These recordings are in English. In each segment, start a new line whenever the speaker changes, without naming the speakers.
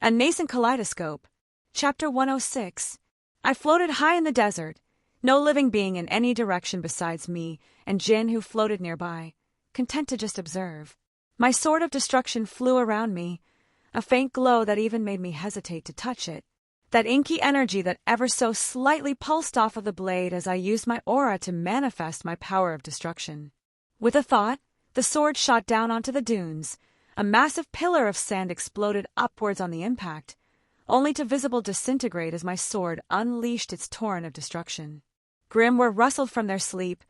A Nascent Kaleidoscope. Chapter 106. I floated high in the desert, no living being in any direction besides me and Jin, who floated nearby, content to just observe. My sword of destruction flew around me, a faint glow that even made me hesitate to touch it. That inky energy that ever so slightly pulsed off of the blade as I used my aura to manifest my power of destruction. With a thought, the sword shot down onto the dunes. A massive pillar of sand exploded upwards on the impact, only to visibly disintegrate as my sword unleashed its torrent of destruction. Grimm were rustled from their sleep,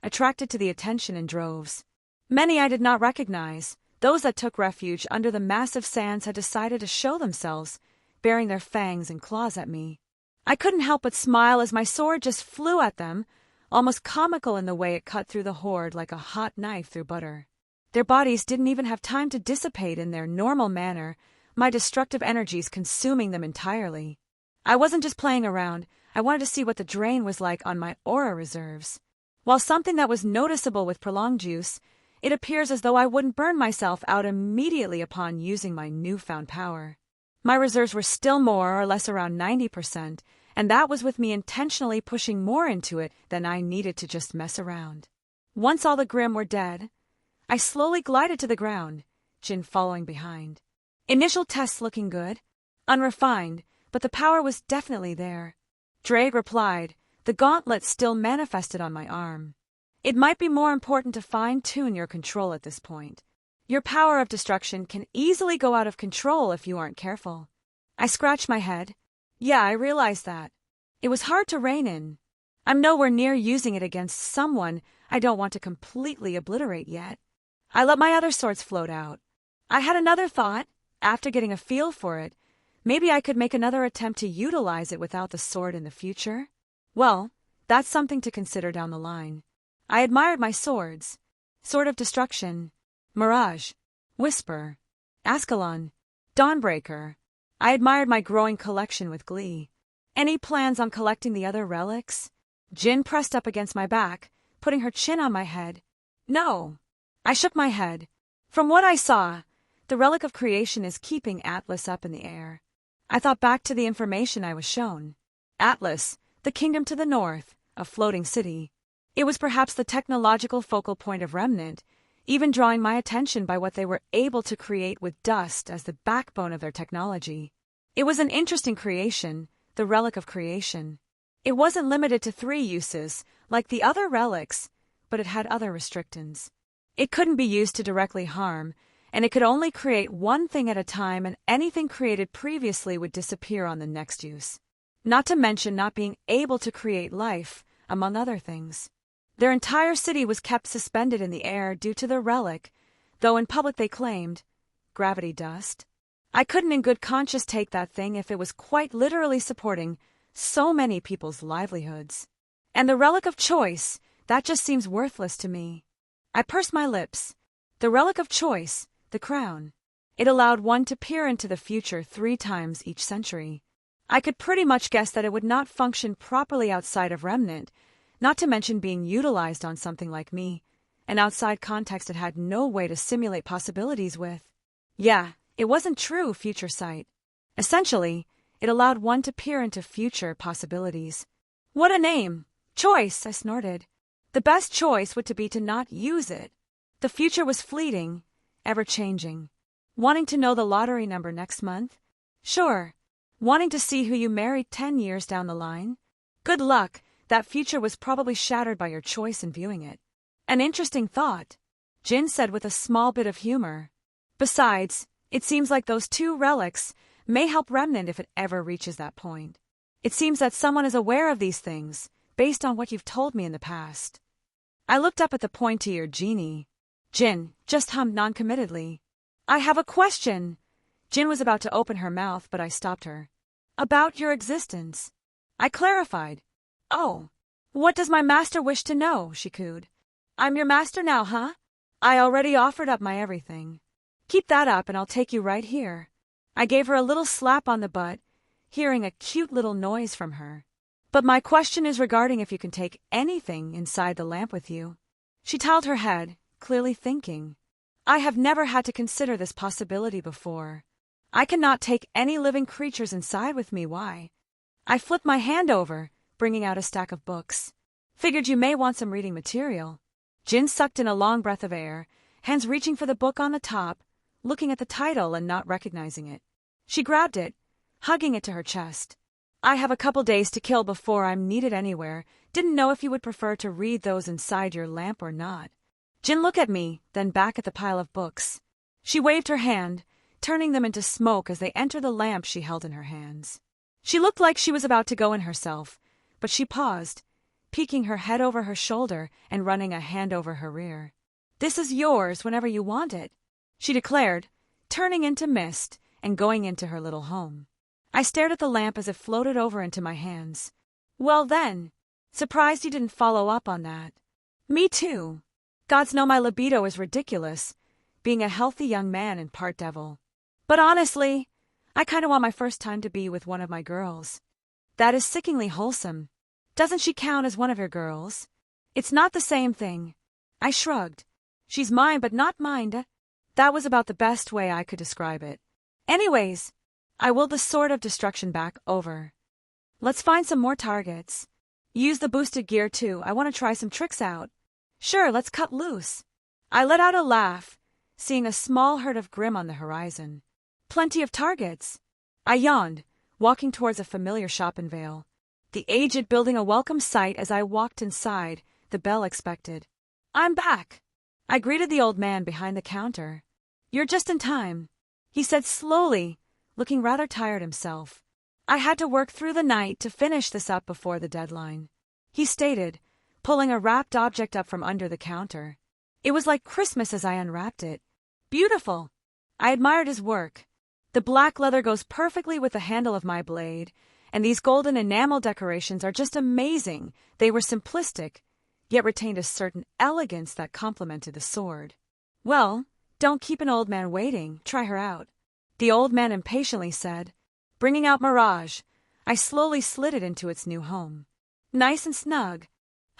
attracted to the attention in droves. Many I did not recognize. Those that took refuge under the massive sands had decided to show themselves, baring their fangs and claws at me. I couldn't help but smile as my sword just flew at them, almost comical in the way it cut through the horde like a hot knife through butter. Their bodies didn't even have time to dissipate in their normal manner, my destructive energies consuming them entirely. I wasn't just playing around, I wanted to see what the drain was like on my aura reserves. While something that was noticeable with prolonged use, it appears as though I wouldn't burn myself out immediately upon using my newfound power. My reserves were still more or less around 90%, and that was with me intentionally pushing more into it than I needed to just mess around. Once all the Grimm were dead, I slowly glided to the ground, Jin following behind. Initial tests looking good. Unrefined, but the power was definitely there. Drake replied, the gauntlet still manifested on my arm. It might be more important to fine-tune your control at this point. Your power of destruction can easily go out of control if you aren't careful. I scratched my head. Yeah, I realized that. It was hard to rein in. I'm nowhere near using it against someone I don't want to completely obliterate yet. I let my other swords float out. I had another thought. After getting a feel for it, maybe I could make another attempt to utilize it without the sword in the future. Well, that's something to consider down the line. I admired my swords. Sword of Destruction, Mirage, Whisper, Ascalon, Dawnbreaker. I admired my growing collection with glee. Any plans on collecting the other relics? Jin pressed up against my back, putting her chin on my head. No. I shook my head. From what I saw, the relic of creation is keeping Atlas up in the air. I thought back to the information I was shown. Atlas, the kingdom to the north, a floating city. It was perhaps the technological focal point of Remnant, even drawing my attention by what they were able to create with dust as the backbone of their technology. It was an interesting creation, the relic of creation. It wasn't limited to 3 uses, like the other relics, but it had other restrictions. It couldn't be used to directly harm, and it could only create one thing at a time, and anything created previously would disappear on the next use. Not to mention not being able to create life, among other things. Their entire city was kept suspended in the air due to the relic, though in public they claimed gravity dust. I couldn't in good conscience take that thing if it was quite literally supporting so many people's livelihoods. And the relic of choice, that just seems worthless to me. I pursed my lips. The relic of choice, the crown. It allowed one to peer into the future 3 times each century. I could pretty much guess that it would not function properly outside of Remnant, not to mention being utilized on something like me, an outside context it had no way to simulate possibilities with. Yeah, it wasn't true future sight. Essentially, it allowed one to peer into future possibilities. What a name! Choice, I snorted. The best choice would be to not use it. The future was fleeting, ever-changing. Wanting to know the lottery number next month? Sure. Wanting to see who you married 10 years down the line? Good luck, that future was probably shattered by your choice in viewing it. An interesting thought, Jin said with a small bit of humor. Besides, it seems like those 2 relics may help Remnant if it ever reaches that point. It seems that someone is aware of these things, based on what you've told me in the past. I looked up at the pointy-eared genie. Jin just hummed noncommittedly. I have a question. Jin was about to open her mouth, but I stopped her. About your existence. I clarified. Oh, what does my master wish to know? She cooed. I'm your master now, huh? I already offered up my everything. Keep that up and I'll take you right here. I gave her a little slap on the butt, hearing a cute little noise from her. But my question is regarding if you can take anything inside the lamp with you. She tilted her head, clearly thinking. I have never had to consider this possibility before. I cannot take any living creatures inside with me, why? I flipped my hand over, bringing out a stack of books. Figured you may want some reading material. Jin sucked in a long breath of air, hands reaching for the book on the top, looking at the title and not recognizing it. She grabbed it, hugging it to her chest. I have a couple days to kill before I'm needed anywhere. Didn't know if you would prefer to read those inside your lamp or not. Jin looked at me, then back at the pile of books. She waved her hand, turning them into smoke as they entered the lamp she held in her hands. She looked like she was about to go in herself, but she paused, peeking her head over her shoulder and running a hand over her rear. This is yours whenever you want it, she declared, turning into mist and going into her little home. I stared at the lamp as it floated over into my hands. Well then, surprised you didn't follow up on that. Me too. Gods know my libido is ridiculous, being a healthy young man and part devil. But honestly, I kinda want my first time to be with one of my girls. That is sickeningly wholesome. Doesn't she count as one of your girls? It's not the same thing. I shrugged. She's mine but not mine. That was about the best way I could describe it. Anyways, I willed the sword of destruction back over. Let's find some more targets. Use the boosted gear too, I want to try some tricks out. Sure, let's cut loose. I let out a laugh, seeing a small herd of Grimm on the horizon. Plenty of targets. I yawned, walking towards a familiar shop in Vale. The aged building a welcome sight as I walked inside, the bell expected. I'm back. I greeted the old man behind the counter. You're just in time, he said slowly, looking rather tired himself. I had to work through the night to finish this up before the deadline, he stated, pulling a wrapped object up from under the counter. It was like Christmas as I unwrapped it. Beautiful. I admired his work. The black leather goes perfectly with the handle of my blade, and these golden enamel decorations are just amazing. They were simplistic, yet retained a certain elegance that complemented the sword. Well, don't keep an old man waiting, try her out, the old man impatiently said. Bringing out Mirage, I slowly slid it into its new home. Nice and snug.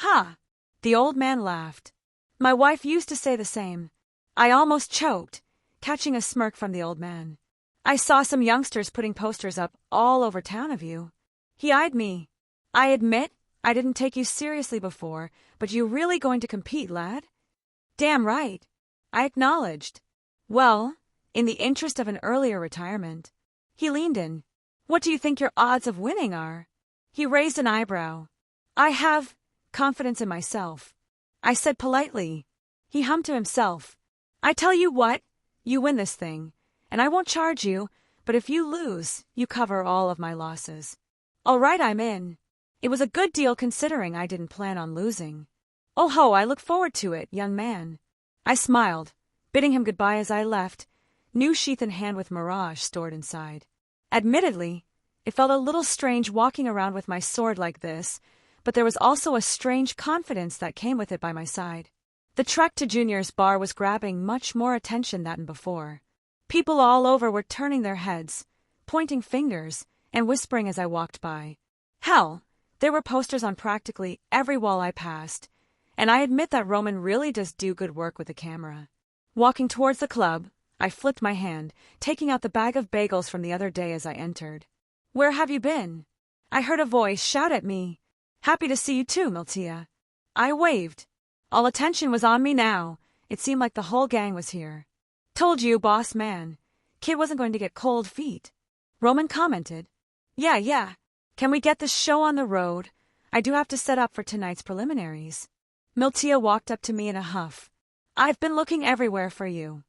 Ha! The old man laughed. My wife used to say the same. I almost choked, catching a smirk from the old man. I saw some youngsters putting posters up all over town of you. He eyed me. I admit, I didn't take you seriously before, but you really going to compete, lad? Damn right, I acknowledged. Well, in the interest of an earlier retirement. He leaned in. What do you think your odds of winning are? He raised an eyebrow. I have confidence in myself, I said politely. He hummed to himself. I tell you what, you win this thing, and I won't charge you, but if you lose, you cover all of my losses. All right, I'm in. It was a good deal considering I didn't plan on losing. Oh ho, I look forward to it, young man. I smiled, bidding him goodbye as I left, new sheath in hand with Mirage stored inside. Admittedly, it felt a little strange walking around with my sword like this, but there was also a strange confidence that came with it by my side. The trek to Junior's bar was grabbing much more attention than before. People all over were turning their heads, pointing fingers, and whispering as I walked by. Hell, there were posters on practically every wall I passed, and I admit that Roman really does do good work with the camera. Walking towards the club, I flipped my hand, taking out the bag of bagels from the other day as I entered. Where have you been? I heard a voice shout at me. Happy to see you too, Miltia. I waved. All attention was on me now. It seemed like the whole gang was here. Told you, boss man. Kid wasn't going to get cold feet. Roman commented. Yeah. Can we get this show on the road? I do have to set up for tonight's preliminaries. Miltia walked up to me in a huff. I've been looking everywhere for you.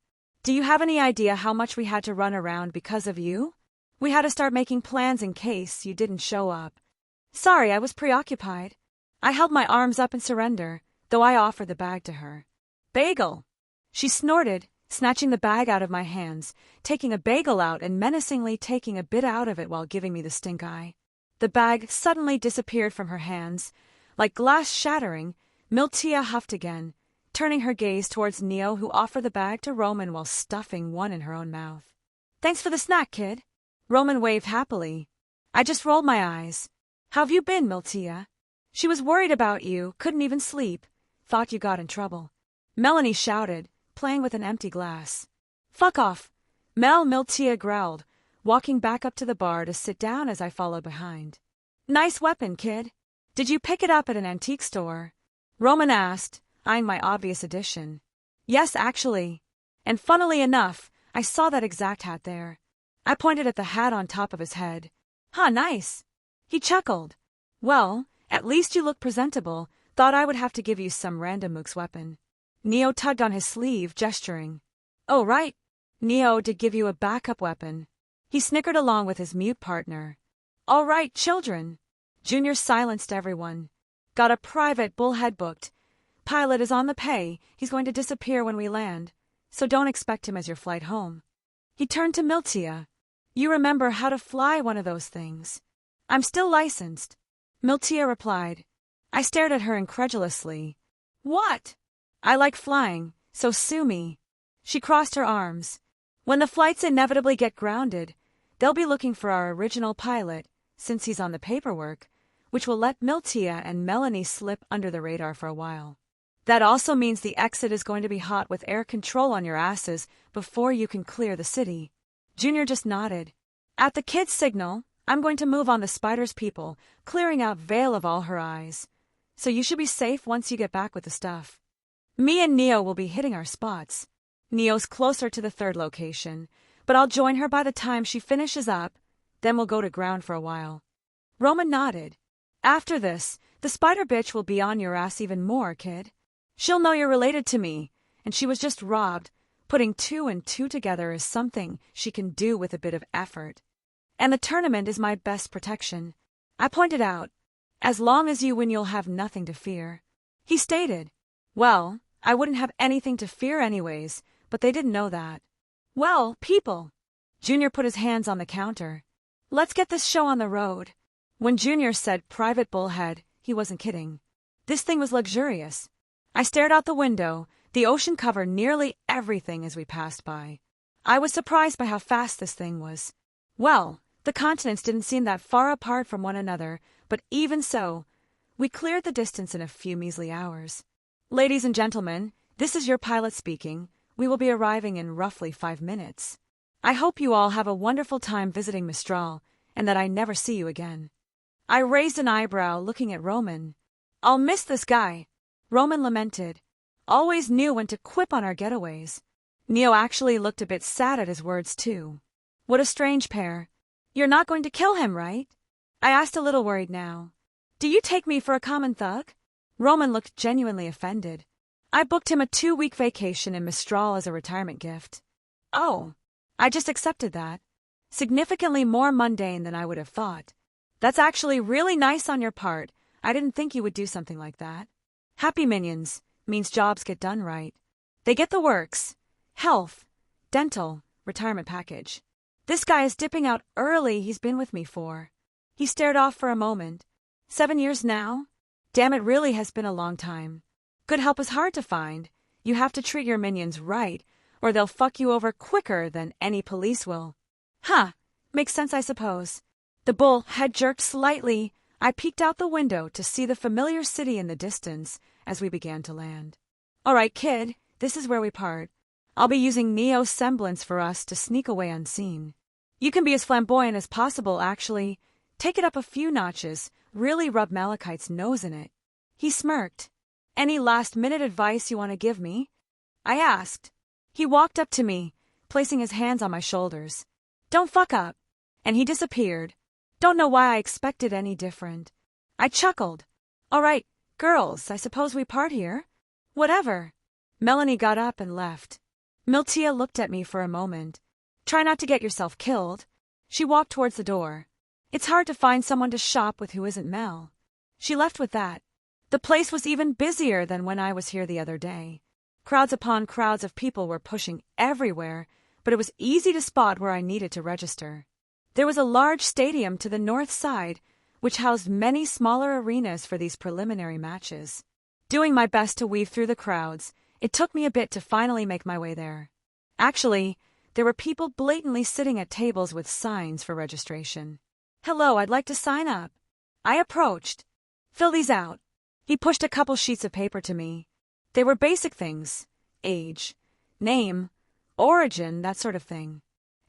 Do you have any idea how much we had to run around because of you? We had to start making plans in case you didn't show up. Sorry, I was preoccupied. I held my arms up in surrender, though I offered the bag to her. Bagel! She snorted, snatching the bag out of my hands, taking a bagel out and menacingly taking a bit out of it while giving me the stink eye. The bag suddenly disappeared from her hands. Like glass shattering, Miltia huffed again, turning her gaze towards Neo, who offered the bag to Roman while stuffing one in her own mouth. Thanks for the snack, kid. Roman waved happily. I just rolled my eyes. How've you been, Miltia? She was worried about you, couldn't even sleep. Thought you got in trouble. Melanie shouted, playing with an empty glass. Fuck off. Miltia growled, walking back up to the bar to sit down as I followed behind. "Nice weapon, kid. Did you pick it up at an antique store?" Roman asked, eyeing my obvious addition. "Yes, actually. And funnily enough, I saw that exact hat there." I pointed at the hat on top of his head. "Huh, nice." He chuckled. "Well, at least you look presentable. Thought I would have to give you some random mook's weapon." Neo tugged on his sleeve, gesturing. "Oh, right. Neo did give you a backup weapon." He snickered along with his mute partner. "All right, children." Junior silenced everyone. "Got a private bullhead booked. Pilot is on the pay. He's going to disappear when we land, so don't expect him as your flight home." He turned to Miltia. "You remember how to fly one of those things?" "I'm still licensed," Miltia replied. I stared at her incredulously. "What?" "I like flying, so sue me." She crossed her arms. "When the flights inevitably get grounded, they'll be looking for our original pilot, since he's on the paperwork, which will let Miltia and Melanie slip under the radar for a while. That also means the exit is going to be hot with air control on your asses before you can clear the city." Junior just nodded. At the kid's signal, I'm going to move on the spider's people, clearing out Veil of all her eyes. So you should be safe once you get back with the stuff. Me and Neo will be hitting our spots. Neo's closer to the third location, but I'll join her by the time she finishes up, then we'll go to ground for a while. Roman nodded. "After this, the spider bitch will be on your ass even more, kid. She'll know you're related to me, and she was just robbed. Putting 2 and 2 together is something she can do with a bit of effort. And the tournament is my best protection," I pointed out. "As long as you win, you'll have nothing to fear." He stated. Well, I wouldn't have anything to fear anyways, but they didn't know that. "Well, people." Junior put his hands on the counter. "Let's get this show on the road." When Junior said private bullhead, he wasn't kidding. This thing was luxurious. I stared out the window. The ocean covered nearly everything as we passed by. I was surprised by how fast this thing was. Well, the continents didn't seem that far apart from one another, but even so, we cleared the distance in a few measly hours. "Ladies and gentlemen, this is your pilot speaking. We will be arriving in roughly 5 minutes. I hope you all have a wonderful time visiting Mistral, and that I never see you again." I raised an eyebrow, looking at Roman. "I'll miss this guy," Roman lamented. "Always knew when to quip on our getaways." Neo actually looked a bit sad at his words, too. What a strange pair. "You're not going to kill him, right?" I asked, a little worried now. "Do you take me for a common thug?" Roman looked genuinely offended. "I booked him a 2-week vacation in Mistral as a retirement gift." "Oh." I just accepted that. Significantly more mundane than I would have thought. "That's actually really nice on your part. I didn't think you would do something like that." Happy minions means jobs get done right. They get the works. Health, dental, retirement package. This guy is dipping out early. He's been with me for. He stared off for a moment. 7 years now? Damn, it really has been a long time. Good help is hard to find. You have to treat your minions right, or they'll fuck you over quicker than any police will. Huh, makes sense, I suppose. The bull head jerked slightly. I peeked out the window to see the familiar city in the distance as we began to land. "All right, kid, this is where we part. I'll be using Neo's semblance for us to sneak away unseen. You can be as flamboyant as possible, actually. Take it up a few notches, really rub Malachite's nose in it." He smirked. "Any last-minute advice you want to give me?" I asked. He walked up to me, placing his hands on my shoulders. "Don't fuck up." And he disappeared. Don't know why I expected any different. I chuckled. "All right, girls, I suppose we part here?" "Whatever." Melanie got up and left. Miltia looked at me for a moment. "Try not to get yourself killed." She walked towards the door. "It's hard to find someone to shop with who isn't Mel." She left with that. The place was even busier than when I was here the other day. Crowds upon crowds of people were pushing everywhere, but it was easy to spot where I needed to register. There was a large stadium to the north side, which housed many smaller arenas for these preliminary matches. Doing my best to weave through the crowds, it took me a bit to finally make my way there. Actually, there were people blatantly sitting at tables with signs for registration. "Hello, I'd like to sign up." I approached. "Fill these out." He pushed a couple sheets of paper to me. They were basic things: age, name, origin, that sort of thing.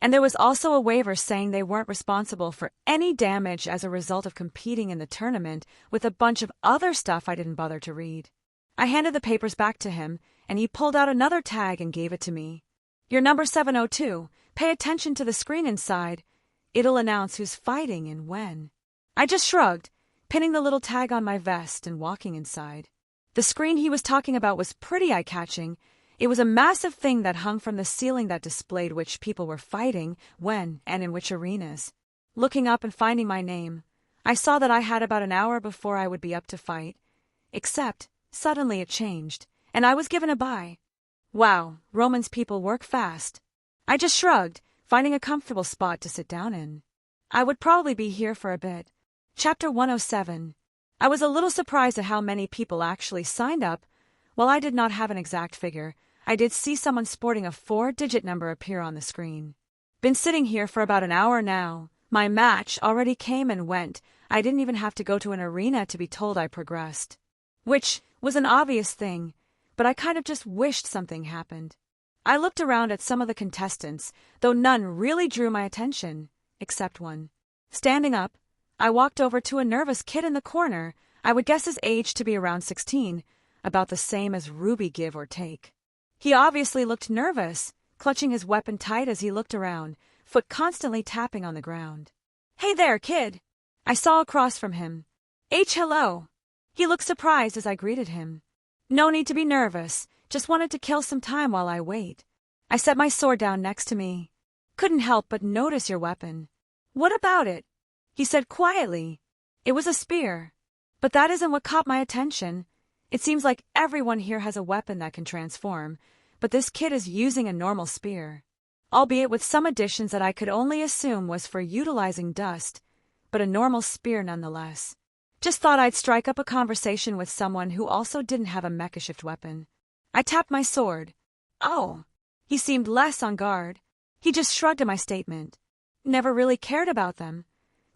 And there was also a waiver saying they weren't responsible for any damage as a result of competing in the tournament with a bunch of other stuff I didn't bother to read. I handed the papers back to him, and he pulled out another tag and gave it to me. "You're number 702. Pay attention to the screen inside. It'll announce who's fighting and when." I just shrugged, pinning the little tag on my vest and walking inside. The screen he was talking about was pretty eye-catching. It was a massive thing that hung from the ceiling that displayed which people were fighting, when, and in which arenas. Looking up and finding my name, I saw that I had about an hour before I would be up to fight. Except, suddenly it changed, and I was given a bye. Wow, Roman's people work fast. I just shrugged, finding a comfortable spot to sit down in. I would probably be here for a bit. Chapter 107. I was a little surprised at how many people actually signed up. While I did not have an exact figure, I did see someone sporting a 4-digit number appear on the screen. Been sitting here for about an hour now. My match already came and went. I didn't even have to go to an arena to be told I progressed. Which was an obvious thing, but I kind of just wished something happened. I looked around at some of the contestants, though none really drew my attention, except one. Standing up, I walked over to a nervous kid in the corner. I would guess his age to be around 16, about the same as Ruby, give or take. He obviously looked nervous, clutching his weapon tight as he looked around, foot constantly tapping on the ground. "Hey there, kid!" I saw across from him. "Hello." He looked surprised as I greeted him. "No need to be nervous, just wanted to kill some time while I wait." I set my sword down next to me. "Couldn't help but notice your weapon." "What about it?" he said quietly. "It was a spear. But that isn't what caught my attention. It seems like everyone here has a weapon that can transform, but this kid is using a normal spear. Albeit with some additions that I could only assume was for utilizing dust, but a normal spear nonetheless. Just thought I'd strike up a conversation with someone who also didn't have a mecha-shift weapon. I tapped my sword. "Oh." He seemed less on guard. He just shrugged at my statement. Never really cared about them.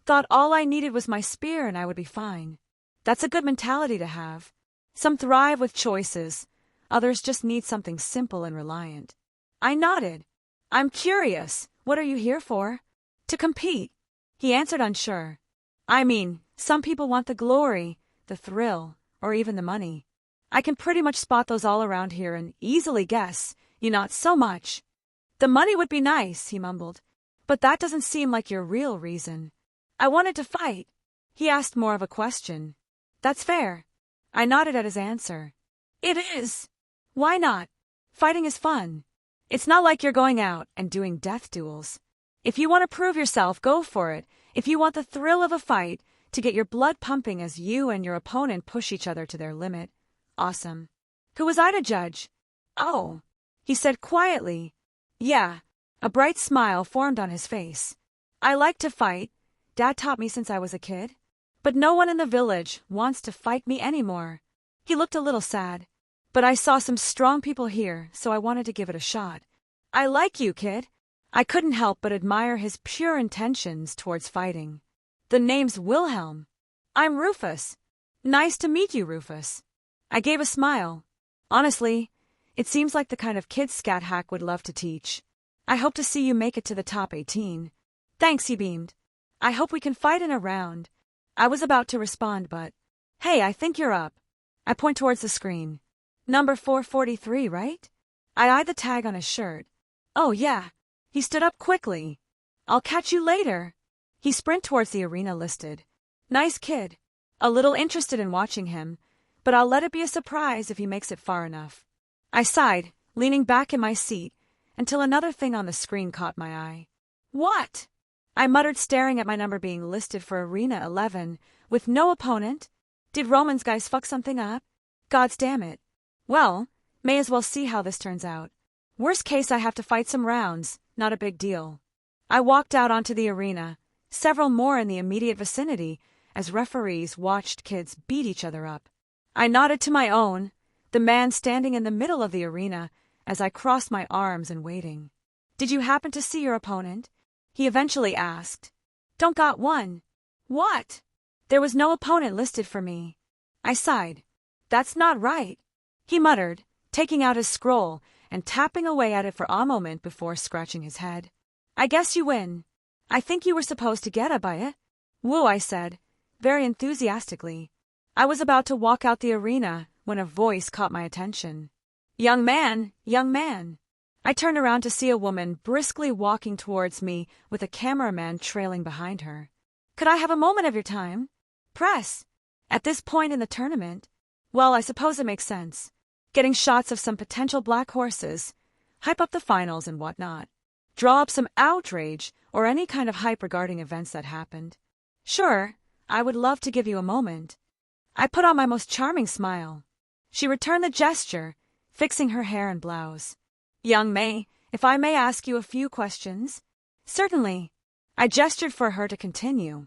Thought all I needed was my spear and I would be fine. That's a good mentality to have. Some thrive with choices. Others just need something simple and reliant. I nodded. "I'm curious. What are you here for?" "To compete." He answered unsure. "I mean, some people want the glory, the thrill, or even the money. I can pretty much spot those all around here and easily guess, you not so much." "The money would be nice," he mumbled, "but that doesn't seem like your real reason." "I wanted to fight." He asked more of a question. "That's fair." I nodded at his answer. "It is." "Why not? Fighting is fun. It's not like you're going out and doing death duels. If you want to prove yourself, go for it. If you want the thrill of a fight, to get your blood pumping as you and your opponent push each other to their limit, awesome. Who was I to judge?" "Oh," he said quietly. "Yeah." A bright smile formed on his face. "I like to fight. Dad taught me since I was a kid. But no one in the village wants to fight me anymore." He looked a little sad. "But I saw some strong people here, so I wanted to give it a shot." "I like you, kid." I couldn't help but admire his pure intentions towards fighting. "The name's Wilhelm." "I'm Rufus." "Nice to meet you, Rufus." I gave a smile. "Honestly, it seems like the kind of kid Scat Hack would love to teach. I hope to see you make it to the top 18. "Thanks," he beamed. "I hope we can fight in a round." I was about to respond, but, "Hey, I think you're up." I point towards the screen. "Number 443, right?" I eyed the tag on his shirt. "Oh, yeah." He stood up quickly. "I'll catch you later." He sprinted towards the arena listed. Nice kid. A little interested in watching him, but I'll let it be a surprise if he makes it far enough. I sighed, leaning back in my seat, until another thing on the screen caught my eye. "What?" I muttered, staring at my number being listed for Arena 11, with no opponent. Did Roman's guys fuck something up? Gods damn it. Well, may as well see how this turns out. Worst case, I have to fight some rounds, not a big deal. I walked out onto the arena, several more in the immediate vicinity, as referees watched kids beat each other up. I nodded to my own, the man standing in the middle of the arena, as I crossed my arms and waiting. "Did you happen to see your opponent?" he eventually asked. "Don't got one." "What?" "There was no opponent listed for me." I sighed. "That's not right," he muttered, taking out his scroll and tapping away at it for a moment before scratching his head. I guess you win. I think you were supposed to get a by it. Woo, I said, very enthusiastically. I was about to walk out the arena when a voice caught my attention. Young man, young man. I turned around to see a woman briskly walking towards me with a cameraman trailing behind her. Could I have a moment of your time? Press. At this point in the tournament? Well, I suppose it makes sense. Getting shots of some potential black horses, hype up the finals and whatnot. Draw up some outrage or any kind of hype regarding events that happened. Sure, I would love to give you a moment. I put on my most charming smile. She returned the gesture, fixing her hair and blouse. Young May, if I may ask you a few questions? Certainly. I gestured for her to continue.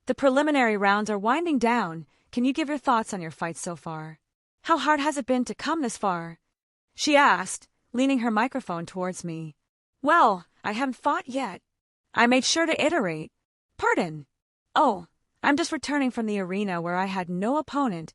The preliminary rounds are winding down. Can you give your thoughts on your fight so far? How hard has it been to come this far? She asked, leaning her microphone towards me. Well, I haven't fought yet. I made sure to iterate. Pardon. Oh, I'm just returning from the arena where I had no opponent.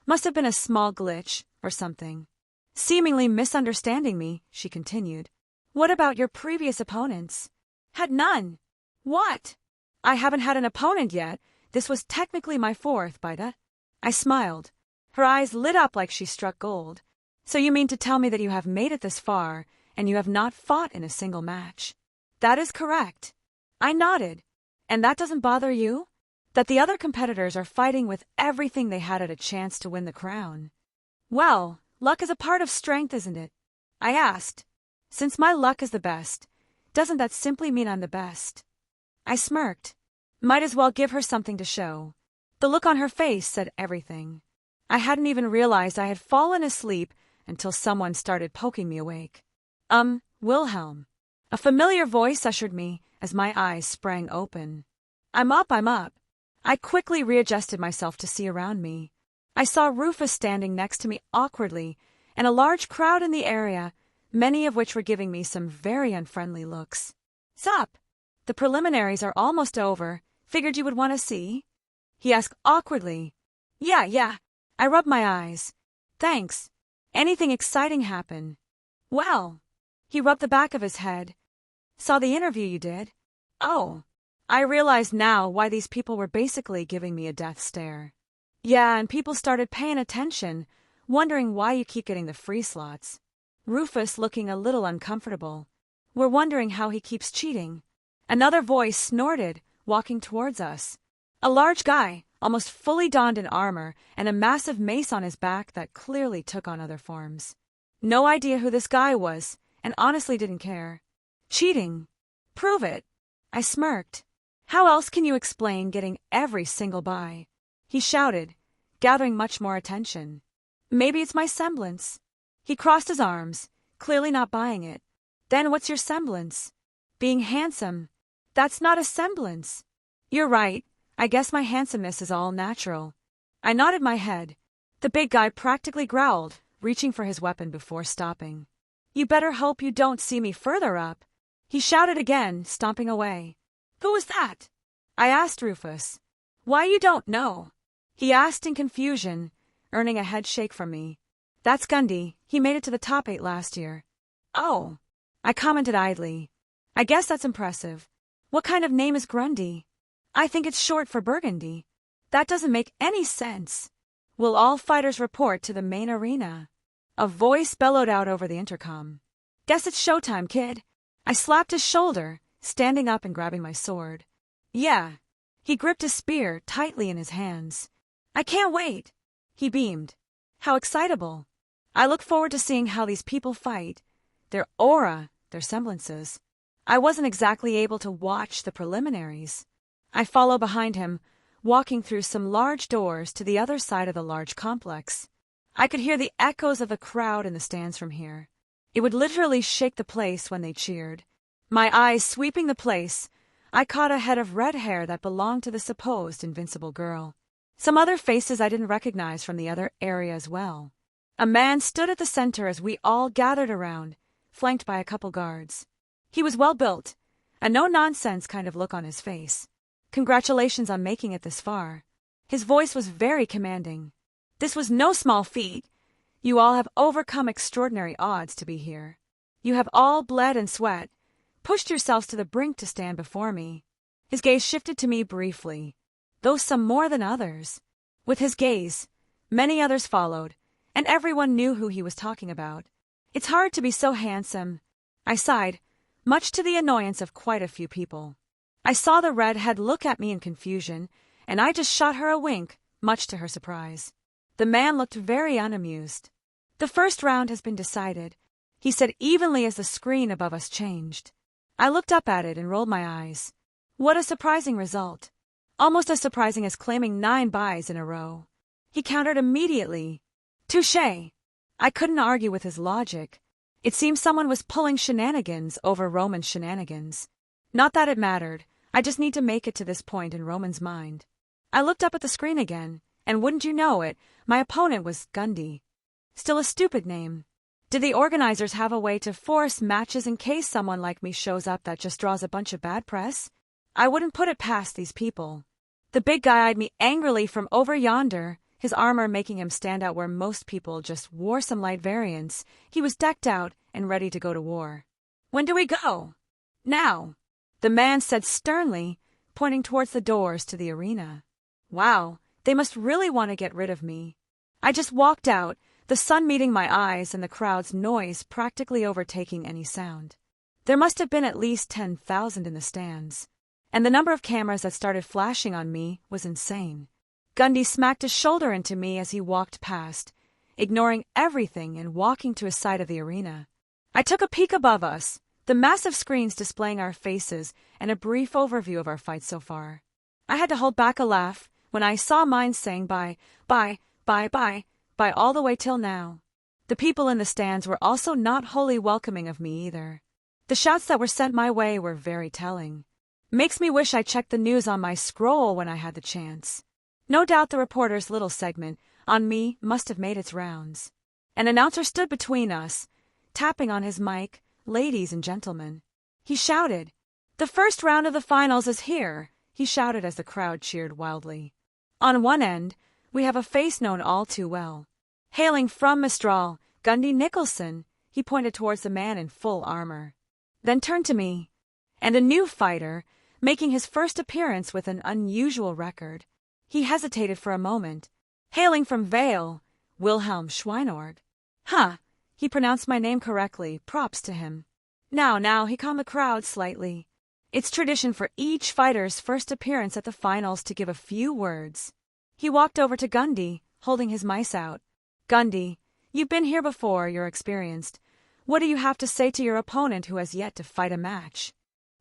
Must have been a small glitch or something. Seemingly misunderstanding me, she continued. What about your previous opponents? Had none. What? I haven't had an opponent yet. This was technically my fourth, Bida. I smiled. Her eyes lit up like she struck gold. So you mean to tell me that you have made it this far, and you have not fought in a single match? That is correct. I nodded. And that doesn't bother you? That the other competitors are fighting with everything they had at a chance to win the crown? Well, luck is a part of strength, isn't it? I asked. Since my luck is the best, doesn't that simply mean I'm the best? I smirked. Might as well give her something to show. The look on her face said everything. I hadn't even realized I had fallen asleep until someone started poking me awake. Wilhelm. A familiar voice ushered me as my eyes sprang open. I'm up. I quickly readjusted myself to see around me. I saw Rufus standing next to me awkwardly, and a large crowd in the area, many of which were giving me some very unfriendly looks. Sup? The preliminaries are almost over. Figured you would want to see? He asked awkwardly. Yeah. I rubbed my eyes. Thanks. Anything exciting happen? Well. He rubbed the back of his head. Saw the interview you did? Oh. I realized now why these people were basically giving me a death stare. Yeah, and people started paying attention, wondering why you keep getting the free slots. Rufus looking a little uncomfortable. We're wondering how he keeps cheating. Another voice snorted, walking towards us. A large guy, almost fully donned in armor, and a massive mace on his back that clearly took on other forms. No idea who this guy was, and honestly didn't care. Cheating. Prove it. I smirked. How else can you explain getting every single buy? He shouted, gathering much more attention. Maybe it's my semblance. He crossed his arms, clearly not buying it. Then what's your semblance? Being handsome. That's not a semblance. You're right. I guess my handsomeness is all natural. I nodded my head. The big guy practically growled, reaching for his weapon before stopping. You better hope you don't see me further up. He shouted again, stomping away. Who was that? I asked Rufus. Why, you don't know? He asked in confusion, earning a head shake from me. That's Gundy. He made it to the top 8 last year. Oh. I commented idly. I guess that's impressive. What kind of name is Grundy? I think it's short for Burgundy. That doesn't make any sense. Will all fighters report to the main arena? A voice bellowed out over the intercom. Guess it's showtime, kid. I slapped his shoulder, standing up and grabbing my sword. Yeah. He gripped his spear tightly in his hands. I can't wait. He beamed. How excitable. I look forward to seeing how these people fight. Their aura, their semblances. I wasn't exactly able to watch the preliminaries. I follow behind him, walking through some large doors to the other side of the large complex. I could hear the echoes of the crowd in the stands from here. It would literally shake the place when they cheered. My eyes sweeping the place, I caught a head of red hair that belonged to the supposed invincible girl. Some other faces I didn't recognize from the other area as well. A man stood at the center as we all gathered around, flanked by a couple guards. He was well built, a no-nonsense kind of look on his face. Congratulations on making it this far. His voice was very commanding. This was no small feat. You all have overcome extraordinary odds to be here. You have all bled and sweat, pushed yourselves to the brink to stand before me." His gaze shifted to me briefly, though some more than others. With his gaze, many others followed, and everyone knew who he was talking about. "It's hard to be so handsome," I sighed, much to the annoyance of quite a few people. I saw the redhead look at me in confusion, and I just shot her a wink, much to her surprise. The man looked very unamused. "The first round has been decided," he said evenly as the screen above us changed. I looked up at it and rolled my eyes. What a surprising result. Almost as surprising as claiming 9 buys in a row. He countered immediately. "Touché." I couldn't argue with his logic. It seemed someone was pulling shenanigans over Roman's shenanigans. Not that it mattered. I just need to make it to this point in Roman's mind. I looked up at the screen again, and wouldn't you know it, my opponent was Gundy. Still a stupid name. Did the organizers have a way to force matches in case someone like me shows up that just draws a bunch of bad press? I wouldn't put it past these people. The big guy eyed me angrily from over yonder, his armor making him stand out where most people just wore some light variants. He was decked out and ready to go to war. "When do we go?" "Now," the man said sternly, pointing towards the doors to the arena. Wow, they must really want to get rid of me. I just walked out, the sun meeting my eyes and the crowd's noise practically overtaking any sound. There must have been at least 10,000 in the stands, and the number of cameras that started flashing on me was insane. Gundy smacked his shoulder into me as he walked past, ignoring everything and walking to his side of the arena. I took a peek above us, the massive screens displaying our faces and a brief overview of our fight so far. I had to hold back a laugh when I saw mine saying bye all the way till now. The people in the stands were also not wholly welcoming of me either. The shouts that were sent my way were very telling. Makes me wish I checked the news on my scroll when I had the chance. No doubt the reporter's little segment on me must have made its rounds. An announcer stood between us, tapping on his mic, "Ladies and gentlemen." He shouted, "The first round of the finals is here," he shouted as the crowd cheered wildly. On one end, we have a face known all too well. Hailing from Mistral, Gundy Nicholson, he pointed towards the man in full armor. Then turned to me. And a new fighter, making his first appearance with an unusual record. He hesitated for a moment. Hailing from Vale, Wilhelm Schweinord. Huh, he pronounced my name correctly, props to him. Now, he calmed the crowd slightly. It's tradition for each fighter's first appearance at the finals to give a few words. He walked over to Gundy, holding his mice out. "Gundy, you've been here before, you're experienced. What do you have to say to your opponent who has yet to fight a match?"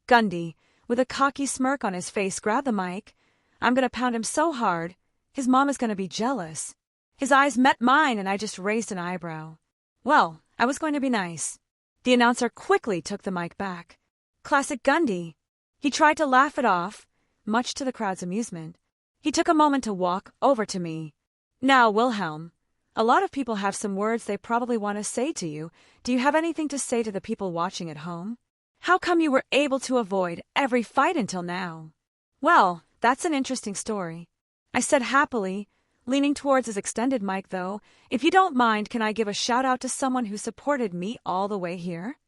Gundy, with a cocky smirk on his face, grabbed the mic. "I'm gonna pound him so hard, his mom is gonna be jealous." His eyes met mine and I just raised an eyebrow. Well, I was going to be nice. The announcer quickly took the mic back. Classic Gundy. He tried to laugh it off, much to the crowd's amusement. He took a moment to walk over to me. "Now, Wilhelm, a lot of people have some words they probably want to say to you. Do you have anything to say to the people watching at home? How come you were able to avoid every fight until now?" "Well, that's an interesting story," I said happily, leaning towards his extended mic though. "If you don't mind, can I give a shout out to someone who supported me all the way here?"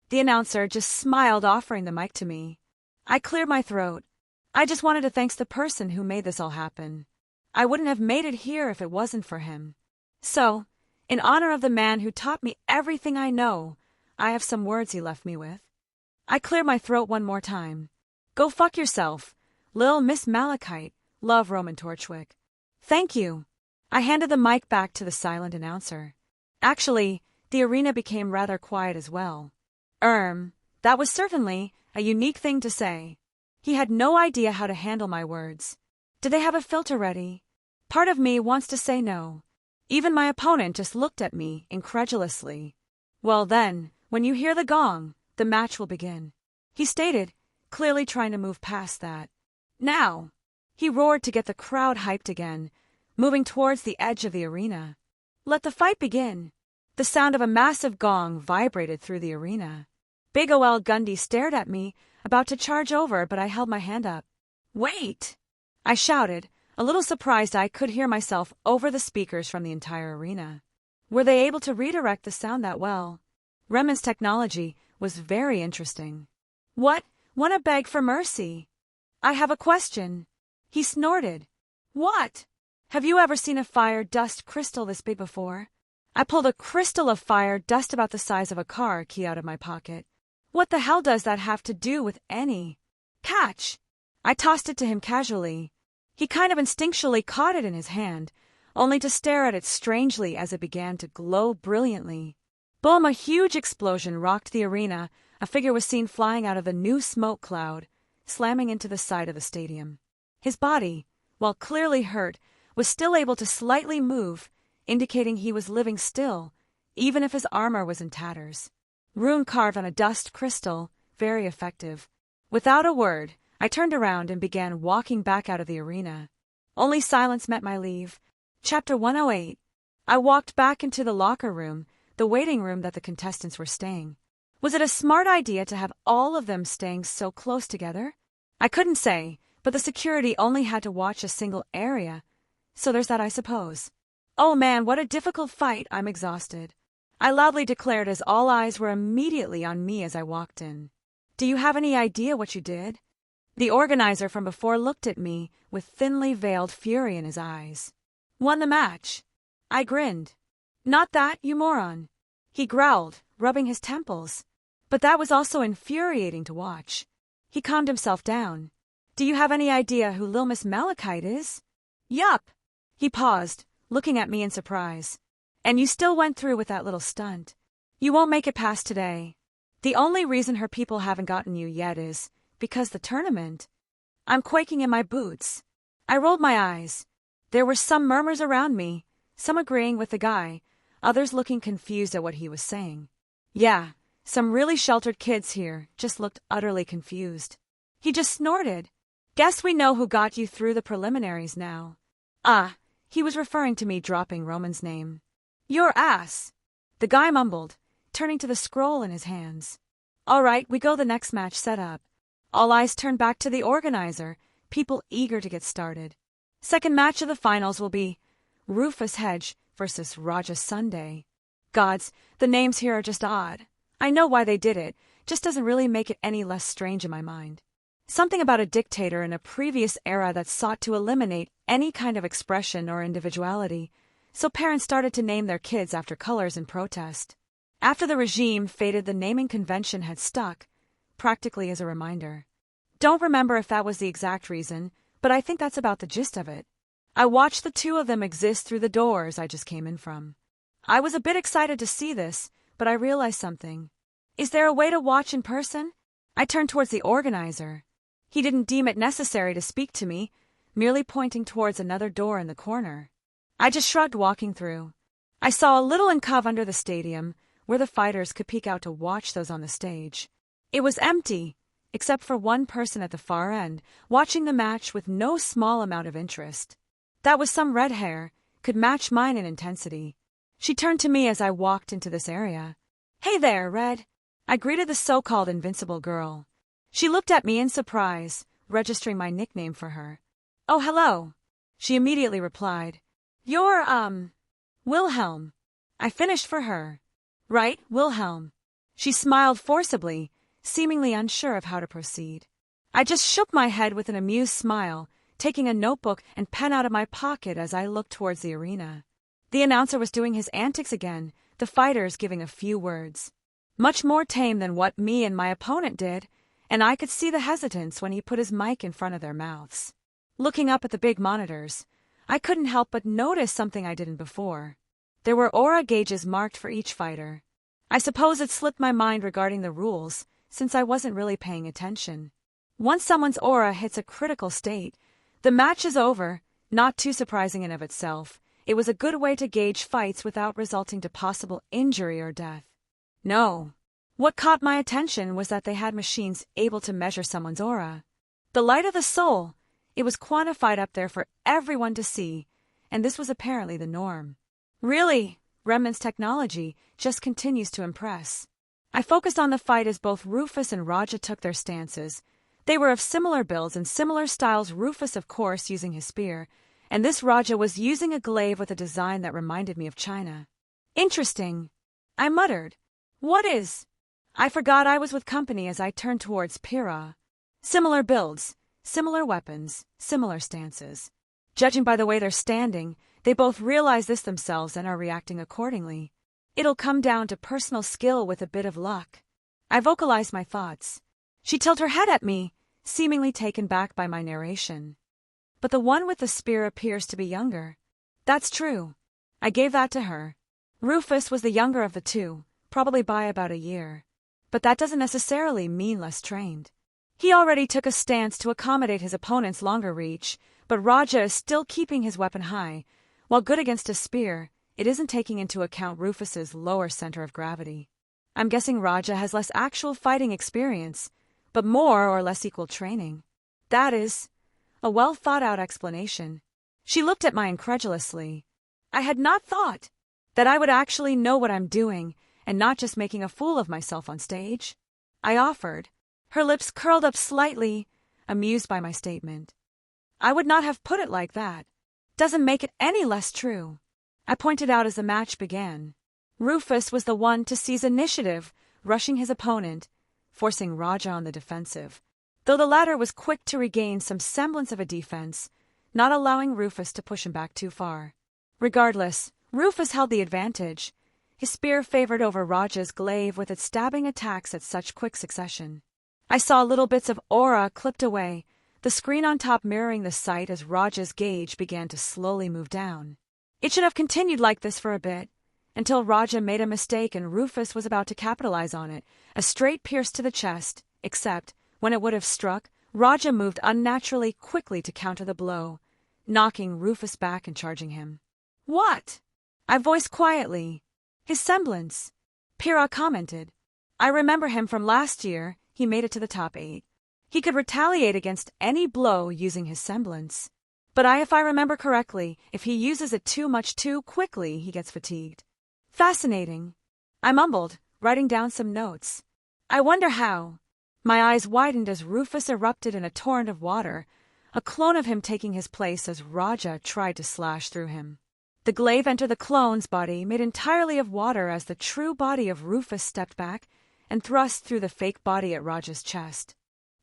The announcer just smiled, offering the mic to me. I cleared my throat. I just wanted to thank the person who made this all happen. I wouldn't have made it here if it wasn't for him. So, in honor of the man who taught me everything I know, I have some words he left me with. I cleared my throat one more time. "Go fuck yourself, Lil Miss Malachite. Love, Roman Torchwick." "Thank you." I handed the mic back to the silent announcer. Actually, the arena became rather quiet as well. That was certainly a unique thing to say. He had no idea how to handle my words. Did they have a filter ready? Part of me wants to say no. Even my opponent just looked at me incredulously. "Well then, when you hear the gong, the match will begin," he stated, clearly trying to move past that. "Now!" he roared to get the crowd hyped again, moving towards the edge of the arena. "Let the fight begin." The sound of a massive gong vibrated through the arena. Big Ol' Gundy stared at me, about to charge over, but I held my hand up. "Wait!" I shouted, a little surprised I could hear myself over the speakers from the entire arena. Were they able to redirect the sound that well? Remen's technology was very interesting. What? Wanna beg for mercy? I have a question. He snorted. What? Have you ever seen a fire dust crystal this big before? I pulled a crystal of fire dust about the size of a car key out of my pocket. What the hell does that have to do with any catch? I tossed it to him casually. He kind of instinctually caught it in his hand, only to stare at it strangely as it began to glow brilliantly. Boom! A huge explosion rocked the arena. A figure was seen flying out of the new smoke cloud, slamming into the side of the stadium. His body, while clearly hurt, was still able to slightly move, indicating he was living still, even if his armor was in tatters. Rune carved on a dust crystal, very effective. Without a word, I turned around and began walking back out of the arena. Only silence met my leave. Chapter 108. I walked back into the locker room, the waiting room that the contestants were staying. Was it a smart idea to have all of them staying so close together? I couldn't say, but the security only had to watch a single area, so there's that, I suppose. Oh man, what a difficult fight. I'm exhausted. I loudly declared as all eyes were immediately on me as I walked in. Do you have any idea what you did? The organizer from before looked at me with thinly veiled fury in his eyes. Won the match. I grinned. Not that, you moron. He growled, rubbing his temples. But that was also infuriating to watch. He calmed himself down. Do you have any idea who Lil Miss Malachite is? Yup. He paused, looking at me in surprise. And you still went through with that little stunt. You won't make it past today. The only reason her people haven't gotten you yet is because the tournament. I'm quaking in my boots. I rolled my eyes. There were some murmurs around me, some agreeing with the guy, others looking confused at what he was saying. Yeah, some really sheltered kids here just looked utterly confused. He just snorted. Guess we know who got you through the preliminaries now. Ah, he was referring to me dropping Roman's name. Your ass, the guy mumbled, turning to the scroll in his hands. All right, we go the next match set up. All eyes turned back to the organizer, people eager to get started. Second match of the finals will be Rufus Hedge versus Raja Sunday. Gods, the names here are just odd. I know why they did it, just doesn't really make it any less strange in my mind. Something about a dictator in a previous era that sought to eliminate any kind of expression or individuality, so parents started to name their kids after colors in protest. After the regime faded, the naming convention had stuck, practically as a reminder. Don't remember if that was the exact reason, but I think that's about the gist of it. I watched the two of them exist through the doors I just came in from. I was a bit excited to see this, but I realized something. Is there a way to watch in person? I turned towards the organizer. He didn't deem it necessary to speak to me, merely pointing towards another door in the corner. I just shrugged, walking through. I saw a little alcove under the stadium, where the fighters could peek out to watch those on the stage. It was empty, except for one person at the far end, watching the match with no small amount of interest. That was some red hair, could match mine in intensity. She turned to me as I walked into this area. Hey there, Red. I greeted the so-called invincible girl. She looked at me in surprise, registering my nickname for her. Oh, hello. She immediately replied. You're, Wilhelm. I finished for her. Right, Wilhelm. She smiled forcibly, seemingly unsure of how to proceed. I just shook my head with an amused smile, taking a notebook and pen out of my pocket as I looked towards the arena. The announcer was doing his antics again, the fighters giving a few words. Much more tame than what me and my opponent did, and I could see the hesitance when he put his mic in front of their mouths. Looking up at the big monitors, I couldn't help but notice something I didn't before. There were aura gauges marked for each fighter. I suppose it slipped my mind regarding the rules, since I wasn't really paying attention. Once someone's aura hits a critical state, the match is over, not too surprising in of itself. It was a good way to gauge fights without resulting to possible injury or death. No. What caught my attention was that they had machines able to measure someone's aura. The light of the soul, it was quantified up there for everyone to see, and this was apparently the norm. Really, Remnant's technology just continues to impress. I focused on the fight as both Rufus and Raja took their stances. They were of similar builds and similar styles, Rufus of course using his spear, and this Raja was using a glaive with a design that reminded me of China. Interesting. I muttered. What is? I forgot I was with company as I turned towards Pyrrha. Similar builds, similar weapons, similar stances. Judging by the way they're standing, they both realize this themselves and are reacting accordingly. It'll come down to personal skill with a bit of luck. I vocalized my thoughts. She tilted her head at me, seemingly taken back by my narration. But the one with the spear appears to be younger. That's true. I gave that to her. Rufus was the younger of the two, probably by about a year. But that doesn't necessarily mean less trained. He already took a stance to accommodate his opponent's longer reach, but Raja is still keeping his weapon high. While good against a spear, it isn't taking into account Rufus's lower center of gravity. I'm guessing Raja has less actual fighting experience, but more or less equal training. That is a well-thought-out explanation. She looked at me incredulously. I had not thought that I would actually know what I'm doing and not just making a fool of myself on stage. I offered. Her lips curled up slightly, amused by my statement. I would not have put it like that. Doesn't make it any less true. I pointed out as the match began. Rufus was the one to seize initiative, rushing his opponent, forcing Raja on the defensive, though the latter was quick to regain some semblance of a defense, not allowing Rufus to push him back too far. Regardless, Rufus held the advantage. His spear favored over Raja's glaive with its stabbing attacks at such quick succession. I saw little bits of aura clipped away, the screen on top mirroring the sight as Raja's gauge began to slowly move down. It should have continued like this for a bit, until Raja made a mistake and Rufus was about to capitalize on it, a straight pierce to the chest, except, when it would have struck, Raja moved unnaturally quickly to counter the blow, knocking Rufus back and charging him. What? I voiced quietly. His semblance. Pyrrha commented. I remember him from last year. He made it to the top 8. He could retaliate against any blow using his semblance. But if I remember correctly, if he uses it too much too quickly, he gets fatigued. Fascinating. I mumbled, writing down some notes. I wonder how. My eyes widened as Rufus erupted in a torrent of water, a clone of him taking his place as Raja tried to slash through him. The glaive entered the clone's body, made entirely of water as the true body of Rufus stepped back and thrust through the fake body at Raja's chest.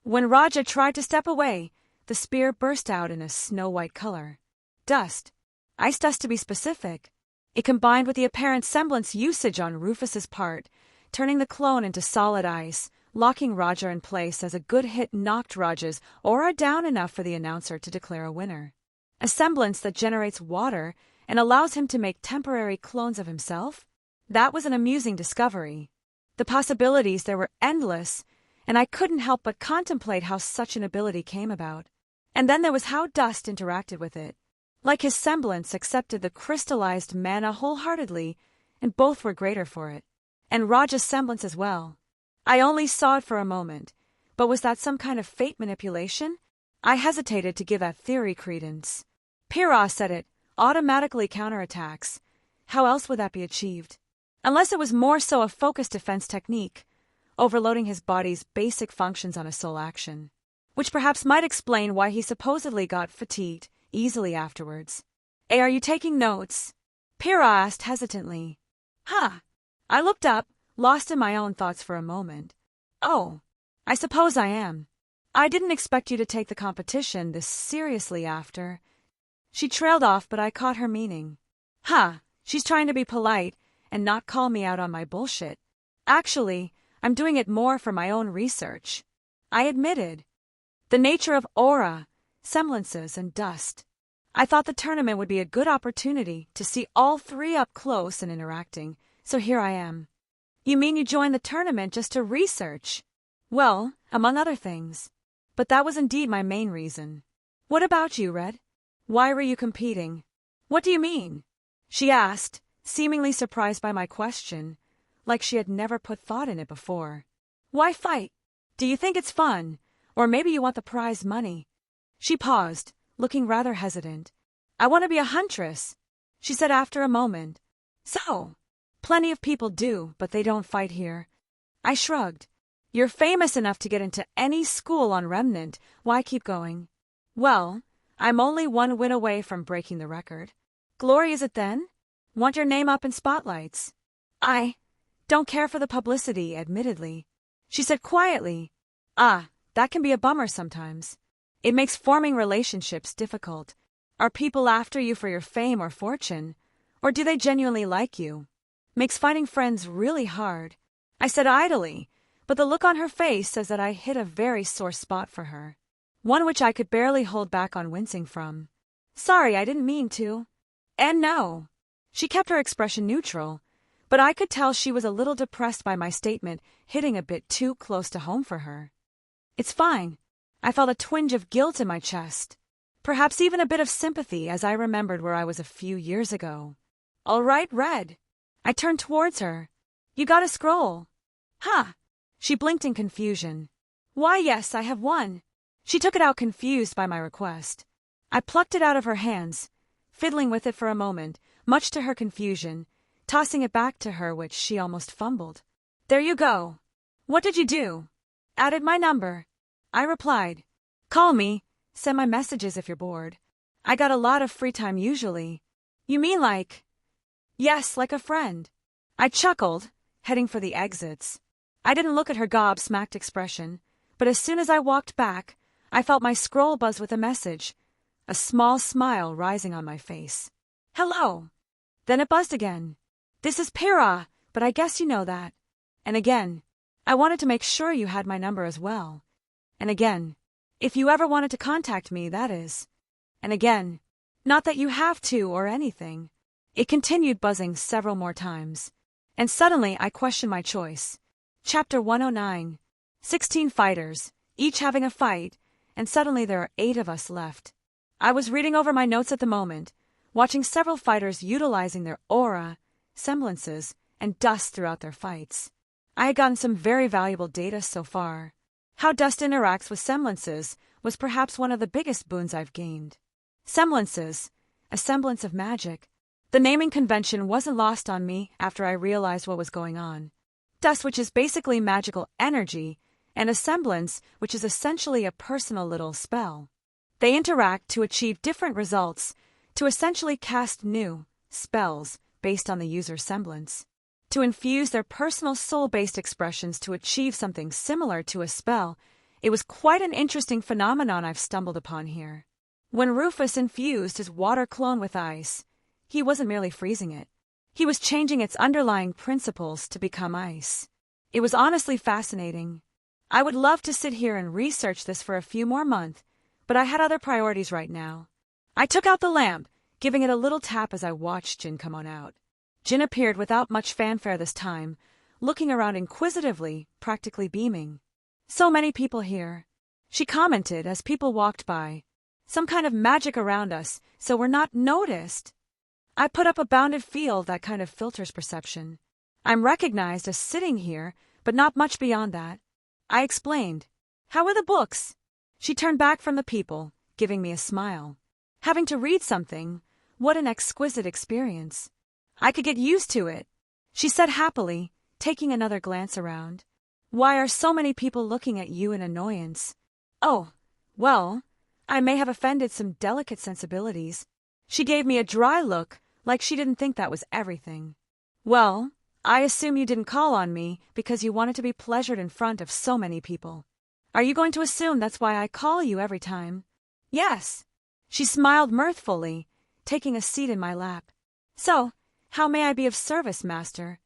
When Raja tried to step away, the spear burst out in a snow-white color. Dust. Ice dust to be specific. It combined with the apparent semblance usage on Rufus's part, turning the clone into solid ice, locking Raja in place as a good hit knocked Raja's aura down enough for the announcer to declare a winner. A semblance that generates water and allows him to make temporary clones of himself? That was an amusing discovery. The possibilities there were endless, and I couldn't help but contemplate how such an ability came about. And then there was how dust interacted with it. Like his semblance accepted the crystallized mana wholeheartedly, and both were greater for it. And Raja's semblance as well. I only saw it for a moment, but was that some kind of fate manipulation? I hesitated to give that theory credence. Pyrrha said it automatically counterattacks. How else would that be achieved? Unless it was more so a focused defense technique, overloading his body's basic functions on a sole action, which perhaps might explain why he supposedly got fatigued easily afterwards. Hey, are you taking notes? Pyrrha asked hesitantly. I looked up, lost in my own thoughts for a moment. Oh, I suppose I am. I didn't expect you to take the competition this seriously after. She trailed off, but I caught her meaning. She's trying to be polite and not call me out on my bullshit. Actually, I'm doing it more for my own research. I admitted. The nature of aura, semblances, and dust. I thought the tournament would be a good opportunity to see all three up close and interacting, so here I am. You mean you joined the tournament just to research? Well, among other things. But that was indeed my main reason. What about you, Red? Why were you competing? What do you mean? She asked, seemingly surprised by my question, like she had never put thought in it before. Why fight? Do you think it's fun? Or maybe you want the prize money? She paused, looking rather hesitant. I want to be a huntress, she said after a moment. So, plenty of people do, but they don't fight here. I shrugged. You're famous enough to get into any school on Remnant. Why keep going? Well, I'm only one win away from breaking the record. Glory is it then? Want your name up in spotlights? I Don't care for the publicity, admittedly. She said quietly. Ah, that can be a bummer sometimes. It makes forming relationships difficult. Are people after you for your fame or fortune? Or do they genuinely like you? Makes finding friends really hard. I said idly, but the look on her face says that I hit a very sore spot for her. One which I could barely hold back on wincing from. Sorry, I didn't mean to. And no. She kept her expression neutral, but I could tell she was a little depressed by my statement hitting a bit too close to home for her. It's fine. I felt a twinge of guilt in my chest. Perhaps even a bit of sympathy as I remembered where I was a few years ago. All right, Red. I turned towards her. You got a scroll. Huh. She blinked in confusion. Why, yes, I have one. She took it out confused by my request. I plucked it out of her hands, fiddling with it for a moment, much to her confusion, tossing it back to her, which she almost fumbled. There you go. What did you do? Added my number. I replied. Call me. Send my messages if you're bored. I got a lot of free time usually. You mean like... Yes, like a friend. I chuckled, heading for the exits. I didn't look at her gobsmacked expression, but as soon as I walked back, I felt my scroll buzz with a message, a small smile rising on my face. Hello. Then it buzzed again. This is Pyrrha, but I guess you know that. And again, I wanted to make sure you had my number as well. And again, if you ever wanted to contact me, that is. And again, not that you have to or anything. It continued buzzing several more times. And suddenly I questioned my choice. Chapter 109. 16 fighters, each having a fight, and suddenly there are 8 of us left. I was reading over my notes at the moment, watching several fighters utilizing their aura, semblances, and dust throughout their fights. I had gotten some very valuable data so far. How dust interacts with semblances was perhaps one of the biggest boons I've gained. Semblances, a semblance of magic. The naming convention wasn't lost on me after I realized what was going on. Dust, which is basically magical energy, and a semblance, which is essentially a personal little spell. They interact to achieve different results, to essentially cast new spells based on the user's semblance, to infuse their personal soul-based expressions to achieve something similar to a spell. It was quite an interesting phenomenon I've stumbled upon here. When Rufus infused his water clone with ice, he wasn't merely freezing it. He was changing its underlying principles to become ice. It was honestly fascinating. I would love to sit here and research this for a few more months, but I had other priorities right now. I took out the lamp, giving it a little tap as I watched Jin come on out. Jin appeared without much fanfare this time, looking around inquisitively, practically beaming. So many people here. She commented as people walked by. Some kind of magic around us, so we're not noticed. I put up a bounded field that kind of filters perception. I'm recognized as sitting here, but not much beyond that. I explained. How are the books? She turned back from the people, giving me a smile. Having to read something, what an exquisite experience. I could get used to it, she said happily, taking another glance around. Why are so many people looking at you in annoyance? Oh, well, I may have offended some delicate sensibilities. She gave me a dry look, like she didn't think that was everything. Well, I assume you didn't call on me because you wanted to be pleasured in front of so many people. Are you going to assume that's why I call you every time? Yes. She smiled mirthfully, taking a seat in my lap. So, how may I be of service, master?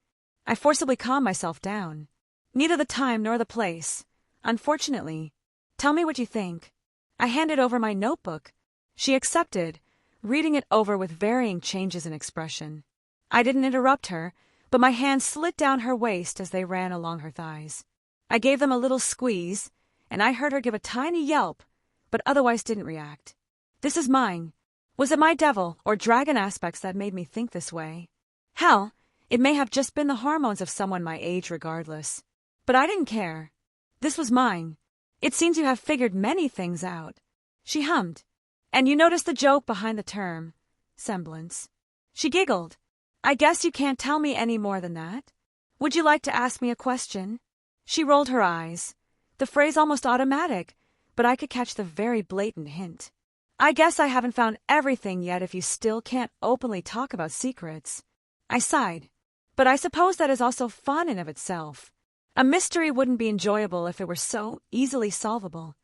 I forcibly calmed myself down. Neither the time nor the place, unfortunately. Tell me what you think. I handed over my notebook. She accepted, reading it over with varying changes in expression. I didn't interrupt her, but my hands slid down her waist as they ran along her thighs. I gave them a little squeeze, and I heard her give a tiny yelp, but otherwise didn't react. This is mine. Was it my devil or dragon aspects that made me think this way? Hell, it may have just been the hormones of someone my age regardless. But I didn't care. This was mine. It seems you have figured many things out. She hummed. And you noticed the joke behind the term, semblance. She giggled. I guess you can't tell me any more than that. Would you like to ask me a question? She rolled her eyes. The phrase almost automatic, but I could catch the very blatant hint. I guess I haven't found everything yet if you still can't openly talk about secrets. I sighed. But I suppose that is also fun in of itself. A mystery wouldn't be enjoyable if it were so easily solvable.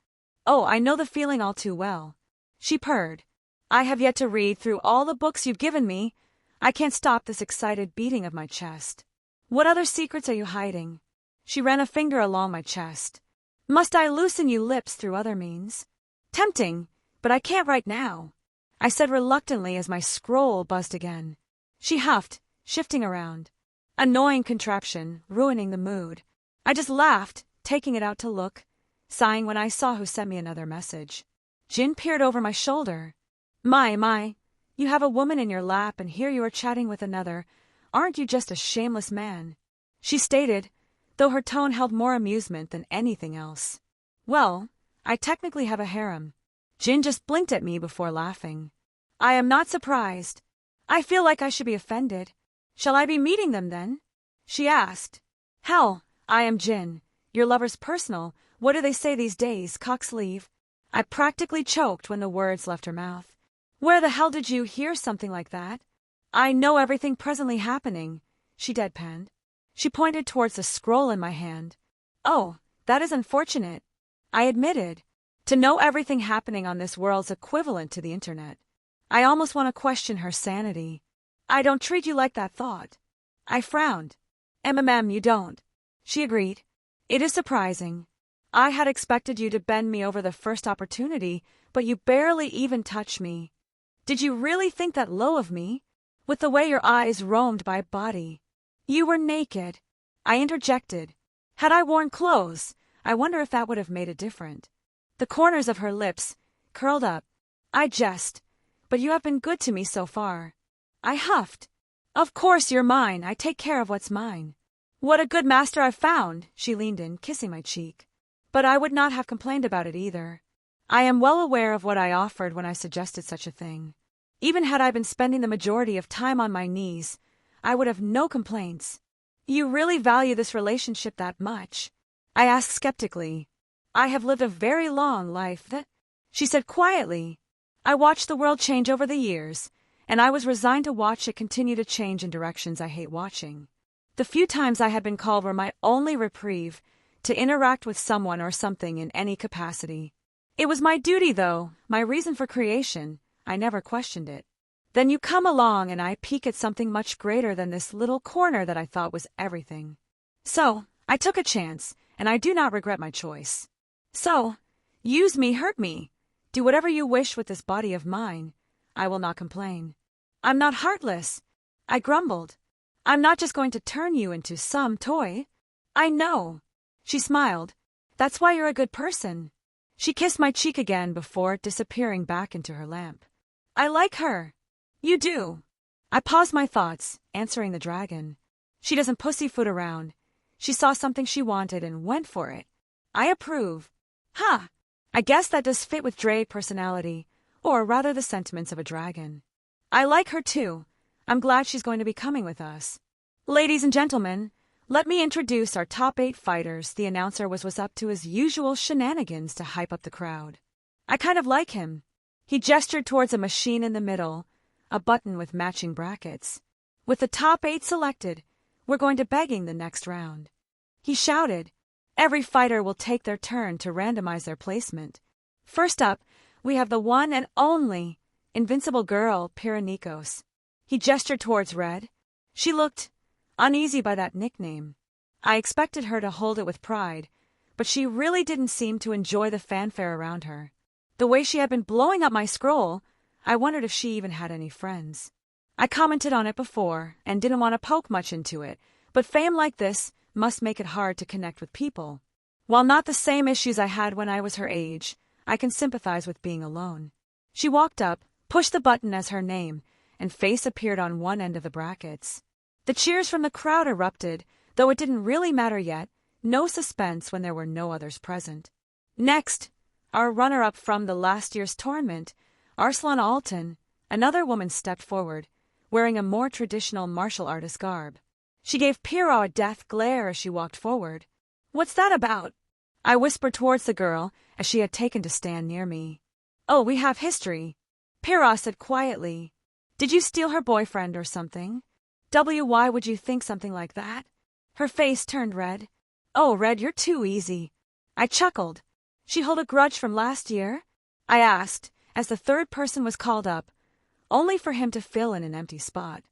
Oh, I know the feeling all too well. She purred. I have yet to read through all the books you've given me. I can't stop this excited beating of my chest. What other secrets are you hiding? She ran a finger along my chest. Must I loosen you lips through other means? Tempting, but I can't right now, I said reluctantly as my scroll buzzed again. She huffed, shifting around. Annoying contraption, ruining the mood. I just laughed, taking it out to look, sighing when I saw who sent me another message. Jin peered over my shoulder. My, you have a woman in your lap and here you are chatting with another. Aren't you just a shameless man? She stated, though her tone held more amusement than anything else. Well, I technically have a harem. Jin just blinked at me before laughing. I am not surprised. I feel like I should be offended. Shall I be meeting them then? She asked. Hell, I am Jin. Your lover's personal. What do they say these days, cock sleeve? I practically choked when the words left her mouth. Where the hell did you hear something like that? I know everything presently happening, she deadpanned. She pointed towards the scroll in my hand. Oh, that is unfortunate, I admitted. To know everything happening on this world's equivalent to the internet. I almost want to question her sanity. I don't treat you like that thought. I frowned. You don't. She agreed. It is surprising. I had expected you to bend me over the first opportunity, but you barely even touch me. Did you really think that low of me? With the way your eyes roamed my body. You were naked, I interjected. Had I worn clothes, I wonder if that would have made it different. The corners of her lips curled up. I jest, but you have been good to me so far. I huffed. Of course you're mine, I take care of what's mine. What a good master I've found, she leaned in, kissing my cheek. But I would not have complained about it either. I am well aware of what I offered when I suggested such a thing. Even had I been spending the majority of time on my knees, I would have no complaints. You really value this relationship that much? I asked skeptically. I have lived a very long life she said quietly. I watched the world change over the years, and I was resigned to watch it continue to change in directions I hate watching. The few times I had been called were my only reprieve to interact with someone or something in any capacity. It was my duty, though, my reason for creation. I never questioned it. Then you come along and I peek at something much greater than this little corner that I thought was everything. So, I took a chance, and I do not regret my choice. So, use me, hurt me. Do whatever you wish with this body of mine. I will not complain. I'm not heartless, I grumbled. I'm not just going to turn you into some toy. I know. She smiled. That's why you're a good person. She kissed my cheek again before disappearing back into her lamp. I like her. You do. I paused my thoughts, answering the dragon. She doesn't pussyfoot around. She saw something she wanted and went for it. I approve. Huh. I guess that does fit with Dre's personality, or rather the sentiments of a dragon. I like her too. I'm glad she's going to be coming with us. Ladies and gentlemen, let me introduce our top 8 fighters. The announcer was up to his usual shenanigans to hype up the crowd. I kind of like him. He gestured towards a machine in the middle, a button with matching brackets. With the top 8 selected, we're going to begging the next round. He shouted. Every fighter will take their turn to randomize their placement. First up, we have the one and only Invincible Girl, Pyranikos. He gestured towards Red. She looked uneasy by that nickname. I expected her to hold it with pride, but she really didn't seem to enjoy the fanfare around her. The way she had been blowing up my scroll, I wondered if she even had any friends. I commented on it before and didn't want to poke much into it, but fame like this must make it hard to connect with people. While not the same issues I had when I was her age, I can sympathize with being alone. She walked up, pushed the button as her name, and face appeared on one end of the brackets. The cheers from the crowd erupted, though it didn't really matter yet, no suspense when there were no others present. Next, our runner-up from the last year's tournament, Arslan Altan, another woman stepped forward, wearing a more traditional martial artist garb. She gave Pyrrha a death glare as she walked forward. What's that about? I whispered towards the girl as she had taken to stand near me. Oh, we have history, Pyrrha said quietly. Did you steal her boyfriend or something? Why would you think something like that? Her face turned red. Oh, Red, you're too easy. I chuckled. She hold a grudge from last year? I asked, as the third person was called up, only for him to fill in an empty spot.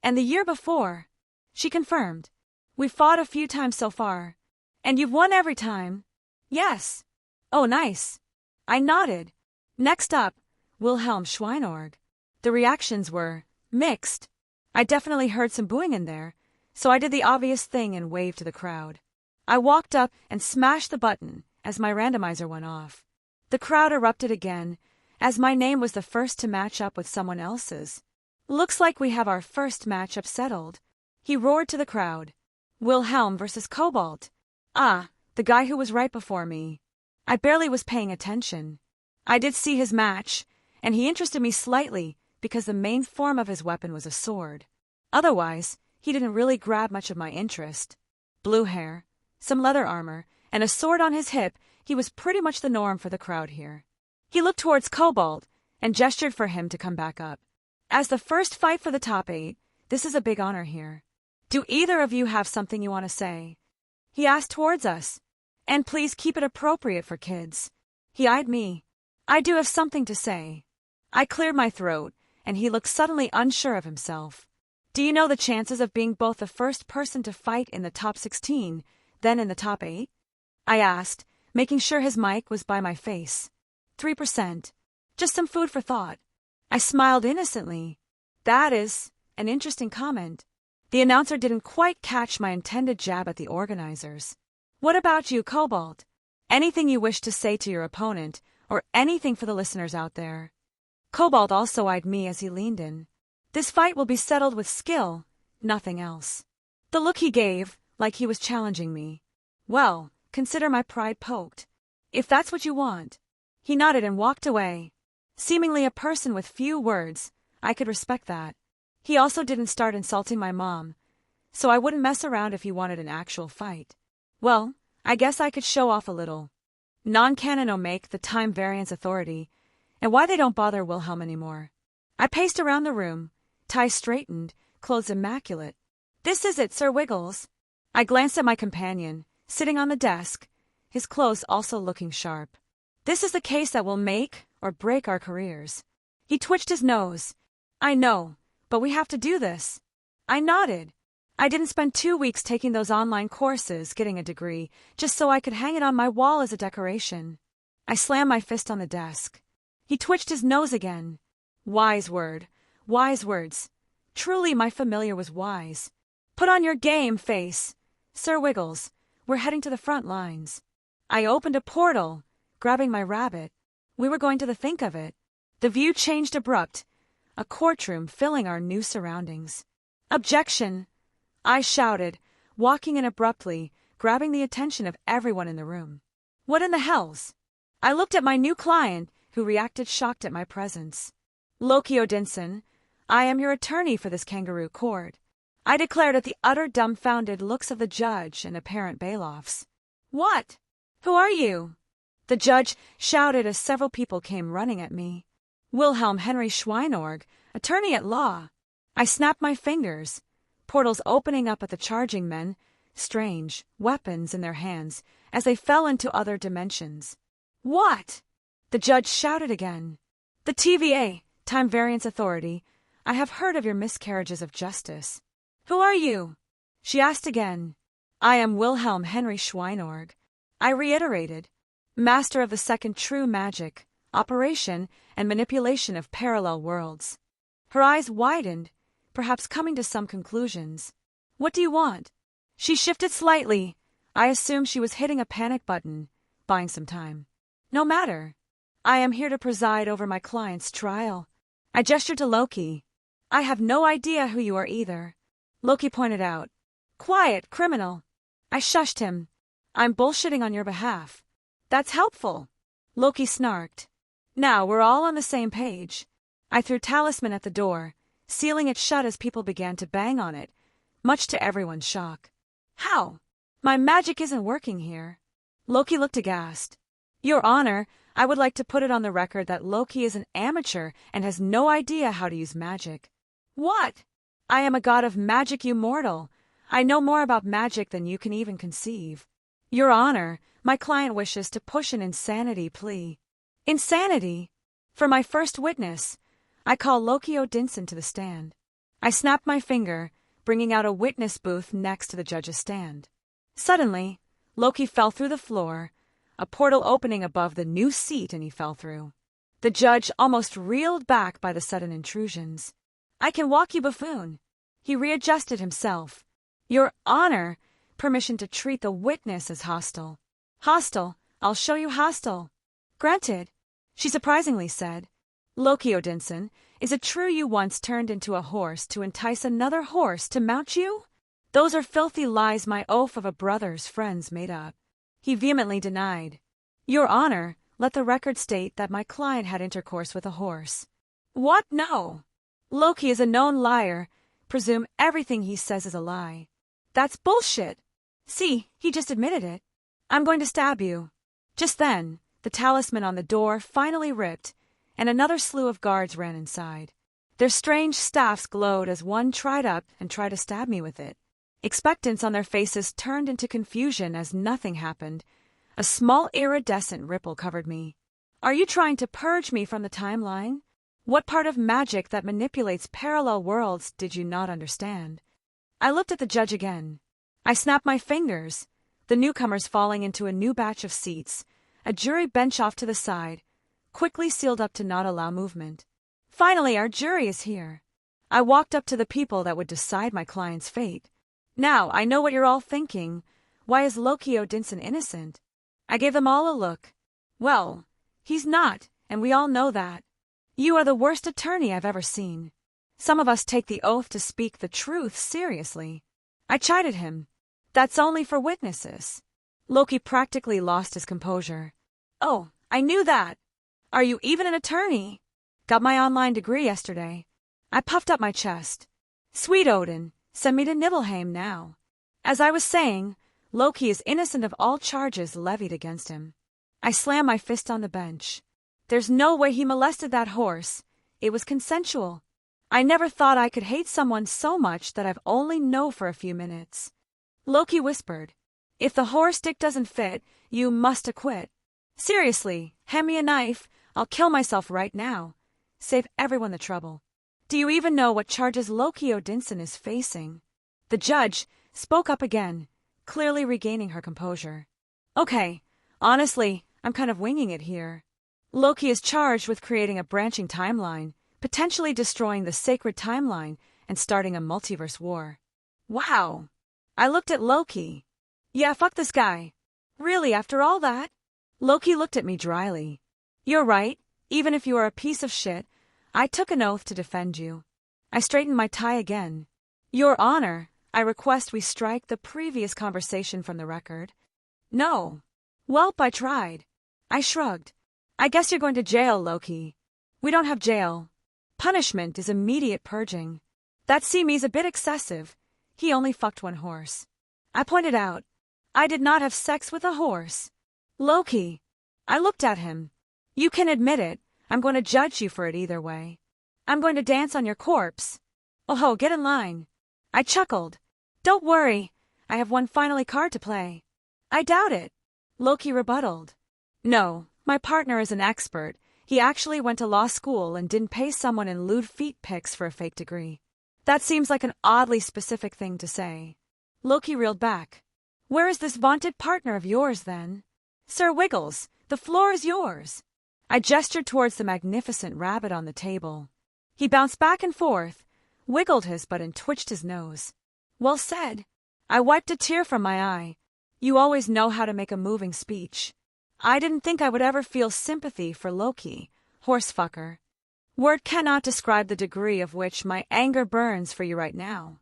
And the year before? She confirmed. We fought a few times so far. And you've won every time? Yes. Oh, nice. I nodded. Next up, Wilhelm Schweinorg. The reactions were mixed. I definitely heard some booing in there, so I did the obvious thing and waved to the crowd. I walked up and smashed the button as my randomizer went off. The crowd erupted again, as my name was the first to match up with someone else's. Looks like we have our first matchup settled. He roared to the crowd. Wilhelm versus Cobalt. Ah, the guy who was right before me. I barely was paying attention. I did see his match, and he interested me slightly because the main form of his weapon was a sword. Otherwise, he didn't really grab much of my interest. Blue hair, some leather armor, and a sword on his hip, he was pretty much the norm for the crowd here. He looked towards Cobalt and gestured for him to come back up. As the first fight for the top 8, this is a big honor here. Do either of you have something you want to say? He asked towards us. And please keep it appropriate for kids. He eyed me. I do have something to say. I cleared my throat, and he looked suddenly unsure of himself. Do you know the chances of being both the first person to fight in the top 16, then in the top 8? I asked, making sure his mic was by my face. 3%. Just some food for thought. I smiled innocently. That is an interesting comment. The announcer didn't quite catch my intended jab at the organizers. What about you, Cobalt? Anything you wish to say to your opponent, or anything for the listeners out there? Cobalt also eyed me as he leaned in. This fight will be settled with skill, nothing else. The look he gave, like he was challenging me. Well, consider my pride poked. If that's what you want. He nodded and walked away. Seemingly a person with few words, I could respect that. He also didn't start insulting my mom, so I wouldn't mess around if he wanted an actual fight. Well, I guess I could show off a little. Non-canon make the time variance authority, and why they don't bother Wilhelm anymore. I paced around the room, tie straightened, clothes immaculate. This is it, Sir Wiggles. I glanced at my companion, sitting on the desk, his clothes also looking sharp. This is the case that will make or break our careers. He twitched his nose. I know, but we have to do this. I nodded. I didn't spend 2 weeks taking those online courses, getting a degree, just so I could hang it on my wall as a decoration. I slammed my fist on the desk. He twitched his nose again. Wise word. Wise words. Truly my familiar was wise. Put on your game face. Sir Wiggles, we're heading to the front lines. I opened a portal, grabbing my rabbit. We were going to the think of it. The view changed abrupt. A courtroom filling our new surroundings. Objection! I shouted, walking in abruptly, grabbing the attention of everyone in the room. What in the hells? I looked at my new client, who reacted shocked at my presence. Loki Odinson, I am your attorney for this kangaroo court. I declared at the utter dumbfounded looks of the judge and apparent bailiffs. What? Who are you? The judge shouted as several people came running at me. Wilhelm Henry Schweinorg, attorney at law. I snapped my fingers. Portals opening up at the charging men, strange, weapons in their hands, as they fell into other dimensions. What? The judge shouted again. The TVA, Time Variance Authority, I have heard of your miscarriages of justice. Who are you? She asked again. I am Wilhelm Henry Schweinorg. I reiterated. Master of the second true magic, operation, and manipulation of parallel worlds. Her eyes widened, perhaps coming to some conclusions. What do you want? She shifted slightly. I assumed she was hitting a panic button, buying some time. No matter. I am here to preside over my client's trial. I gestured to Loki. I have no idea who you are either. Loki pointed out. Quiet, criminal. I shushed him. I'm bullshitting on your behalf. That's helpful. Loki snarked. Now we're all on the same page. I threw Talisman at the door, sealing it shut as people began to bang on it, much to everyone's shock. How? My magic isn't working here. Loki looked aghast. Your Honor, I would like to put it on the record that Loki is an amateur and has no idea how to use magic. What? I am a god of magic, you mortal. I know more about magic than you can even conceive. Your Honor, my client wishes to push an insanity plea. Insanity? For my first witness, I call Loki Odinson to the stand. I snapped my finger, bringing out a witness booth next to the judge's stand. Suddenly, Loki fell through the floor, a portal opening above the new seat, and he fell through. The judge almost reeled back by the sudden intrusions. I can walk, you buffoon. He readjusted himself. Your Honor, permission to treat the witness as hostile. Hostile? I'll show you hostile. Granted, she surprisingly said. Loki Odinson, is it true you once turned into a horse to entice another horse to mount you? Those are filthy lies my oath of a brother's friends made up. He vehemently denied. Your Honor, let the record state that my client had intercourse with a horse. What? No. Loki is a known liar. Presume everything he says is a lie. That's bullshit. See, he just admitted it. I'm going to stab you. Just then, the talisman on the door finally ripped, and another slew of guards ran inside. Their strange staffs glowed as one tried up and tried to stab me with it. Expectance on their faces turned into confusion as nothing happened. A small iridescent ripple covered me. Are you trying to purge me from the timeline? What part of magic that manipulates parallel worlds did you not understand? I looked at the judge again. I snapped my fingers, the newcomers falling into a new batch of seats, a jury bench off to the side, quickly sealed up to not allow movement. Finally, our jury is here. I walked up to the people that would decide my client's fate. Now, I know what you're all thinking. Why is Loki Odinson innocent? I gave them all a look. Well, he's not, and we all know that. You are the worst attorney I've ever seen. Some of us take the oath to speak the truth seriously. I chided him. That's only for witnesses. Loki practically lost his composure. Oh, I knew that. Are you even an attorney? Got my online degree yesterday. I puffed up my chest. Sweet Odin, send me to Nibelheim now. As I was saying, Loki is innocent of all charges levied against him. I slammed my fist on the bench. There's no way he molested that horse. It was consensual. I never thought I could hate someone so much that I've only known for a few minutes. Loki whispered, if the horse dick doesn't fit, you must acquit. Seriously, hand me a knife. I'll kill myself right now. Save everyone the trouble. Do you even know what charges Loki Odinson is facing? The judge spoke up again, clearly regaining her composure. Okay, honestly, I'm kind of winging it here. Loki is charged with creating a branching timeline, potentially destroying the sacred timeline and starting a multiverse war. Wow. I looked at Loki. Yeah, fuck this guy. Really, after all that? Loki looked at me dryly. You're right. Even if you are a piece of shit, I took an oath to defend you. I straightened my tie again. Your Honor, I request we strike the previous conversation from the record. No. Welp, I tried. I shrugged. I guess you're going to jail, Loki. We don't have jail. Punishment is immediate purging. That seems a bit excessive. He only fucked one horse. I pointed out. I did not have sex with a horse. Loki. I looked at him. You can admit it. I'm going to judge you for it either way. I'm going to dance on your corpse. Oh, get in line. I chuckled. Don't worry. I have one final card to play. I doubt it. Loki rebutted. No, my partner is an expert. He actually went to law school and didn't pay someone in lewd feet pics for a fake degree. That seems like an oddly specific thing to say. Loki reeled back. Where is this vaunted partner of yours, then? Sir Wiggles, the floor is yours. I gestured towards the magnificent rabbit on the table. He bounced back and forth, wiggled his butt and twitched his nose. Well said. I wiped a tear from my eye. You always know how to make a moving speech. I didn't think I would ever feel sympathy for Loki, horsefucker. Word cannot describe the degree of which my anger burns for you right now.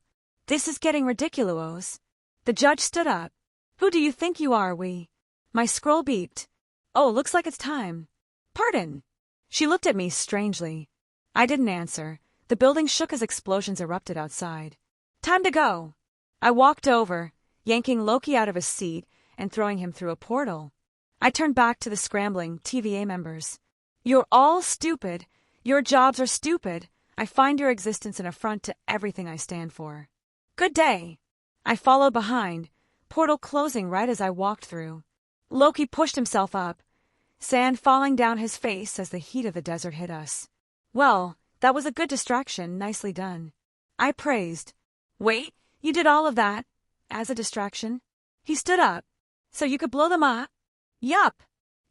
This is getting ridiculous. The judge stood up. Who do you think you are, we? My scroll beeped. Oh, looks like it's time. Pardon. She looked at me strangely. I didn't answer. The building shook as explosions erupted outside. Time to go. I walked over, yanking Loki out of his seat and throwing him through a portal. I turned back to the scrambling TVA members. You're all stupid. Your jobs are stupid. I find your existence an affront to everything I stand for. Good day. I followed behind, portal closing right as I walked through. Loki pushed himself up, sand falling down his face as the heat of the desert hit us. Well, that was a good distraction, nicely done. I praised. Wait, you did all of that? As a distraction? He stood up. So you could blow them up? Yup.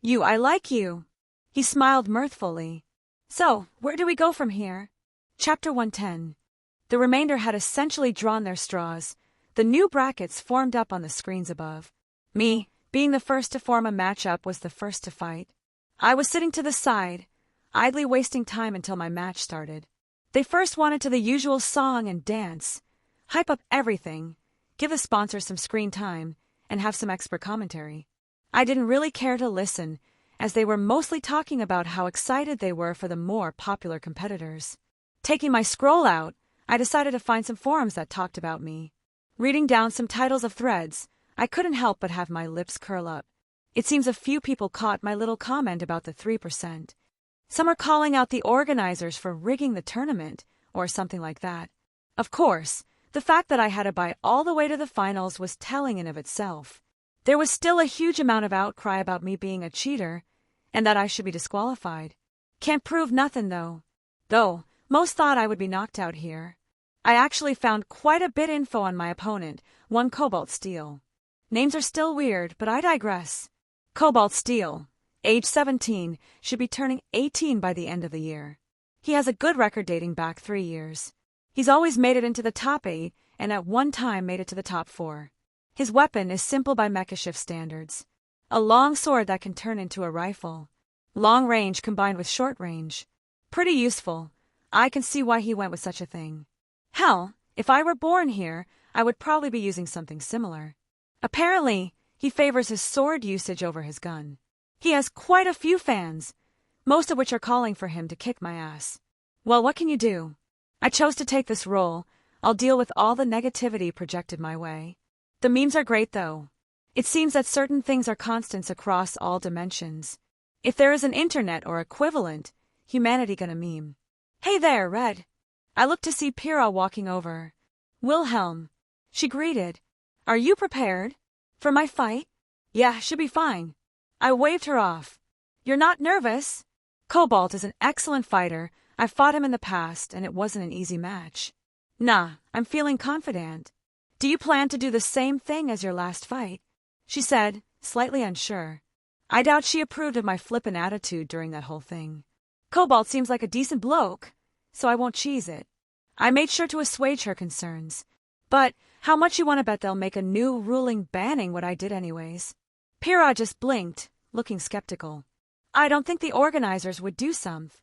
I like you. He smiled mirthfully. So, where do we go from here? Chapter 110. The remainder had essentially drawn their straws. The new brackets formed up on the screens above. Me, being the first to form a matchup, was the first to fight. I was sitting to the side, idly wasting time until my match started. They first wanted to the usual song and dance, hype up everything, give the sponsors some screen time, and have some expert commentary. I didn't really care to listen, as they were mostly talking about how excited they were for the more popular competitors. Taking my scroll out, I decided to find some forums that talked about me. Reading down some titles of threads, I couldn't help but have my lips curl up. It seems a few people caught my little comment about the 3%. Some are calling out the organizers for rigging the tournament, or something like that. Of course, the fact that I had to buy all the way to the finals was telling in of itself. There was still a huge amount of outcry about me being a cheater, and that I should be disqualified. Can't prove nothing, though. Most thought I would be knocked out here. I actually found quite a bit info on my opponent, one Cobalt Steel. Names are still weird, but I digress. Cobalt Steel, age 17, should be turning 18 by the end of the year. He has a good record dating back 3 years. He's always made it into the top 8, and at one time made it to the top 4. His weapon is simple by Mechashift standards. A long sword that can turn into a rifle. Long range combined with short range. Pretty useful. I can see why he went with such a thing. Hell, if I were born here, I would probably be using something similar. Apparently, he favors his sword usage over his gun. He has quite a few fans, most of which are calling for him to kick my ass. Well, what can you do? I chose to take this role. I'll deal with all the negativity projected my way. The memes are great, though. It seems that certain things are constants across all dimensions. If there is an internet or equivalent, humanity gonna meme. Hey there, Red. I looked to see Pyrrha walking over. Wilhelm. She greeted. Are you prepared? For my fight? Yeah, should be fine. I waved her off. You're not nervous? Cobalt is an excellent fighter. I've fought him in the past, and it wasn't an easy match. Nah, I'm feeling confident. Do you plan to do the same thing as your last fight? She said, slightly unsure. I doubt she approved of my flippant attitude during that whole thing. Cobalt seems like a decent bloke, so I won't cheese it. I made sure to assuage her concerns. But how much you want to bet they'll make a new ruling banning what I did anyways? Pyrrha just blinked, looking skeptical. I don't think the organizers would do something.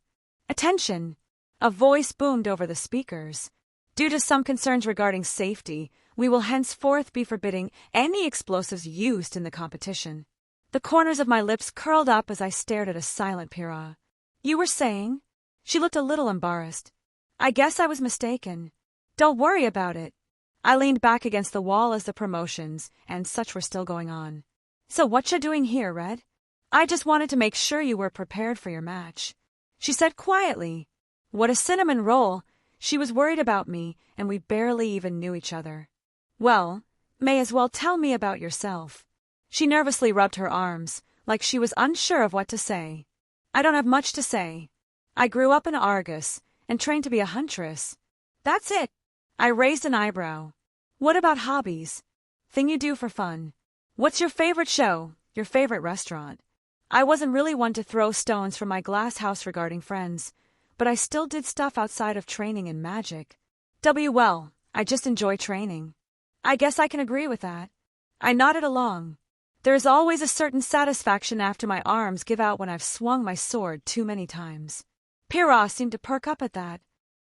Attention! A voice boomed over the speakers. Due to some concerns regarding safety, we will henceforth be forbidding any explosives used in the competition. The corners of my lips curled up as I stared at a silent Pyrrha. You were saying? She looked a little embarrassed. I guess I was mistaken. Don't worry about it. I leaned back against the wall as the promotions and such were still going on. So what you doing here, Red? I just wanted to make sure you were prepared for your match. She said quietly. What a cinnamon roll. She was worried about me, and we barely even knew each other. Well, may as well tell me about yourself. She nervously rubbed her arms, like she was unsure of what to say. I don't have much to say. I grew up in Argus, and trained to be a huntress. That's it. I raised an eyebrow. What about hobbies? Thing you do for fun. What's your favorite show? Your favorite restaurant? I wasn't really one to throw stones from my glass house regarding friends, but I still did stuff outside of training and magic. Well, I just enjoy training. I guess I can agree with that. I nodded along. There is always a certain satisfaction after my arms give out when I've swung my sword too many times. Pyrrha seemed to perk up at that.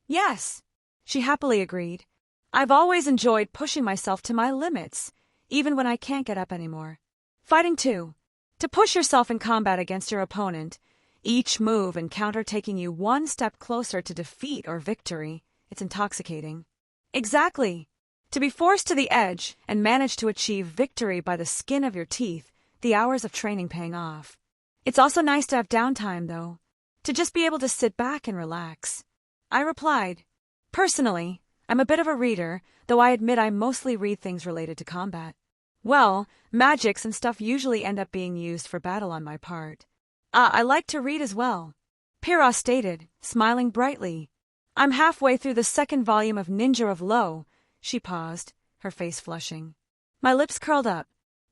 Yes, she happily agreed. I've always enjoyed pushing myself to my limits, even when I can't get up anymore. Fighting too. To push yourself in combat against your opponent, each move and counter taking you one step closer to defeat or victory, it's intoxicating. Exactly. To be forced to the edge and manage to achieve victory by the skin of your teeth, the hours of training paying off. It's also nice to have downtime, though. To just be able to sit back and relax. I replied. Personally, I'm a bit of a reader, though I admit I mostly read things related to combat. Well, magics and stuff usually end up being used for battle on my part. I like to read as well, Pyrrha stated, smiling brightly. I'm halfway through the second volume of Ninja of Lo. She paused, her face flushing. My lips curled up.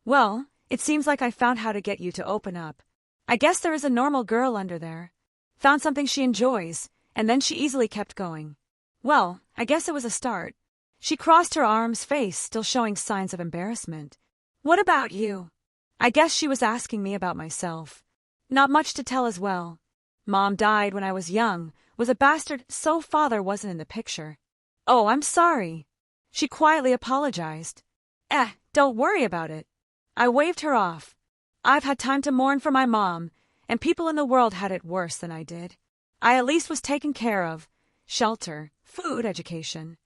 Well, it seems like I found how to get you to open up. I guess there is a normal girl under there. Found something she enjoys, and then she easily kept going. Well, I guess it was a start. She crossed her arms, face still showing signs of embarrassment. What about you? I guess she was asking me about myself. Not much to tell as well. Mom died when I was young, was a bastard, so father wasn't in the picture. Oh, I'm sorry. She quietly apologized. Don't worry about it. I waved her off. I've had time to mourn for my mom, and people in the world had it worse than I did. I at least was taken care of. Shelter, food, education.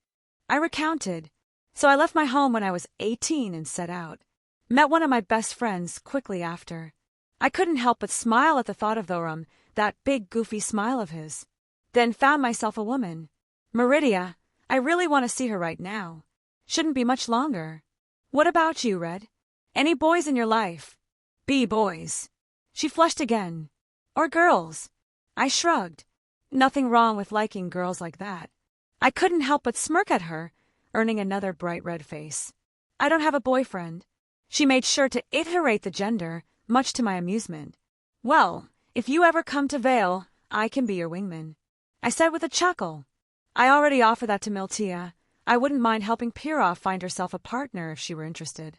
I recounted. So I left my home when I was 18 and set out. Met one of my best friends quickly after. I couldn't help but smile at the thought of Thorum, that big goofy smile of his. Then found myself a woman. Meridia, I really want to see her right now. Shouldn't be much longer. What about you, Red? Any boys in your life? Boys. She flushed again. Or girls? I shrugged. Nothing wrong with liking girls like that. I couldn't help but smirk at her, earning another bright red face. I don't have a boyfriend. She made sure to iterate the gender, much to my amusement. Well, if you ever come to Vale, I can be your wingman, I said with a chuckle. I already offered that to Miltia. I wouldn't mind helping Pyrrha find herself a partner if she were interested.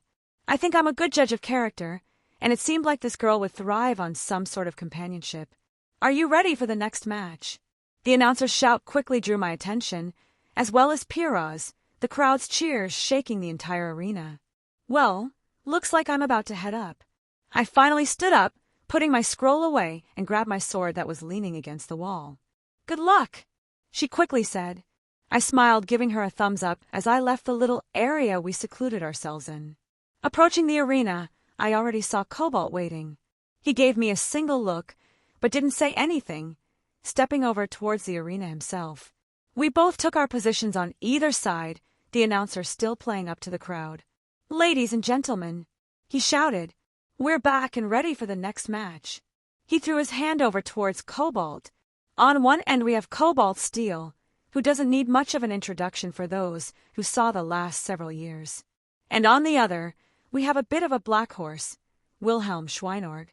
I think I'm a good judge of character, and it seemed like this girl would thrive on some sort of companionship. Are you ready for the next match? The announcer's shout quickly drew my attention, as well as Pyrrha's, the crowd's cheers shaking the entire arena. Well, looks like I'm about to head up. I finally stood up, putting my scroll away, and grabbed my sword that was leaning against the wall. Good luck, she quickly said. I smiled, giving her a thumbs up as I left the little area we secluded ourselves in. Approaching the arena, I already saw Cobalt waiting. He gave me a single look, but didn't say anything, stepping over towards the arena himself. We both took our positions on either side, the announcer still playing up to the crowd. Ladies and gentlemen, he shouted, we're back and ready for the next match. He threw his hand over towards Cobalt. On one end we have Cobalt Steel, who doesn't need much of an introduction for those who saw the last several years. And on the other, we have a bit of a black horse, Wilhelm Schweinorg.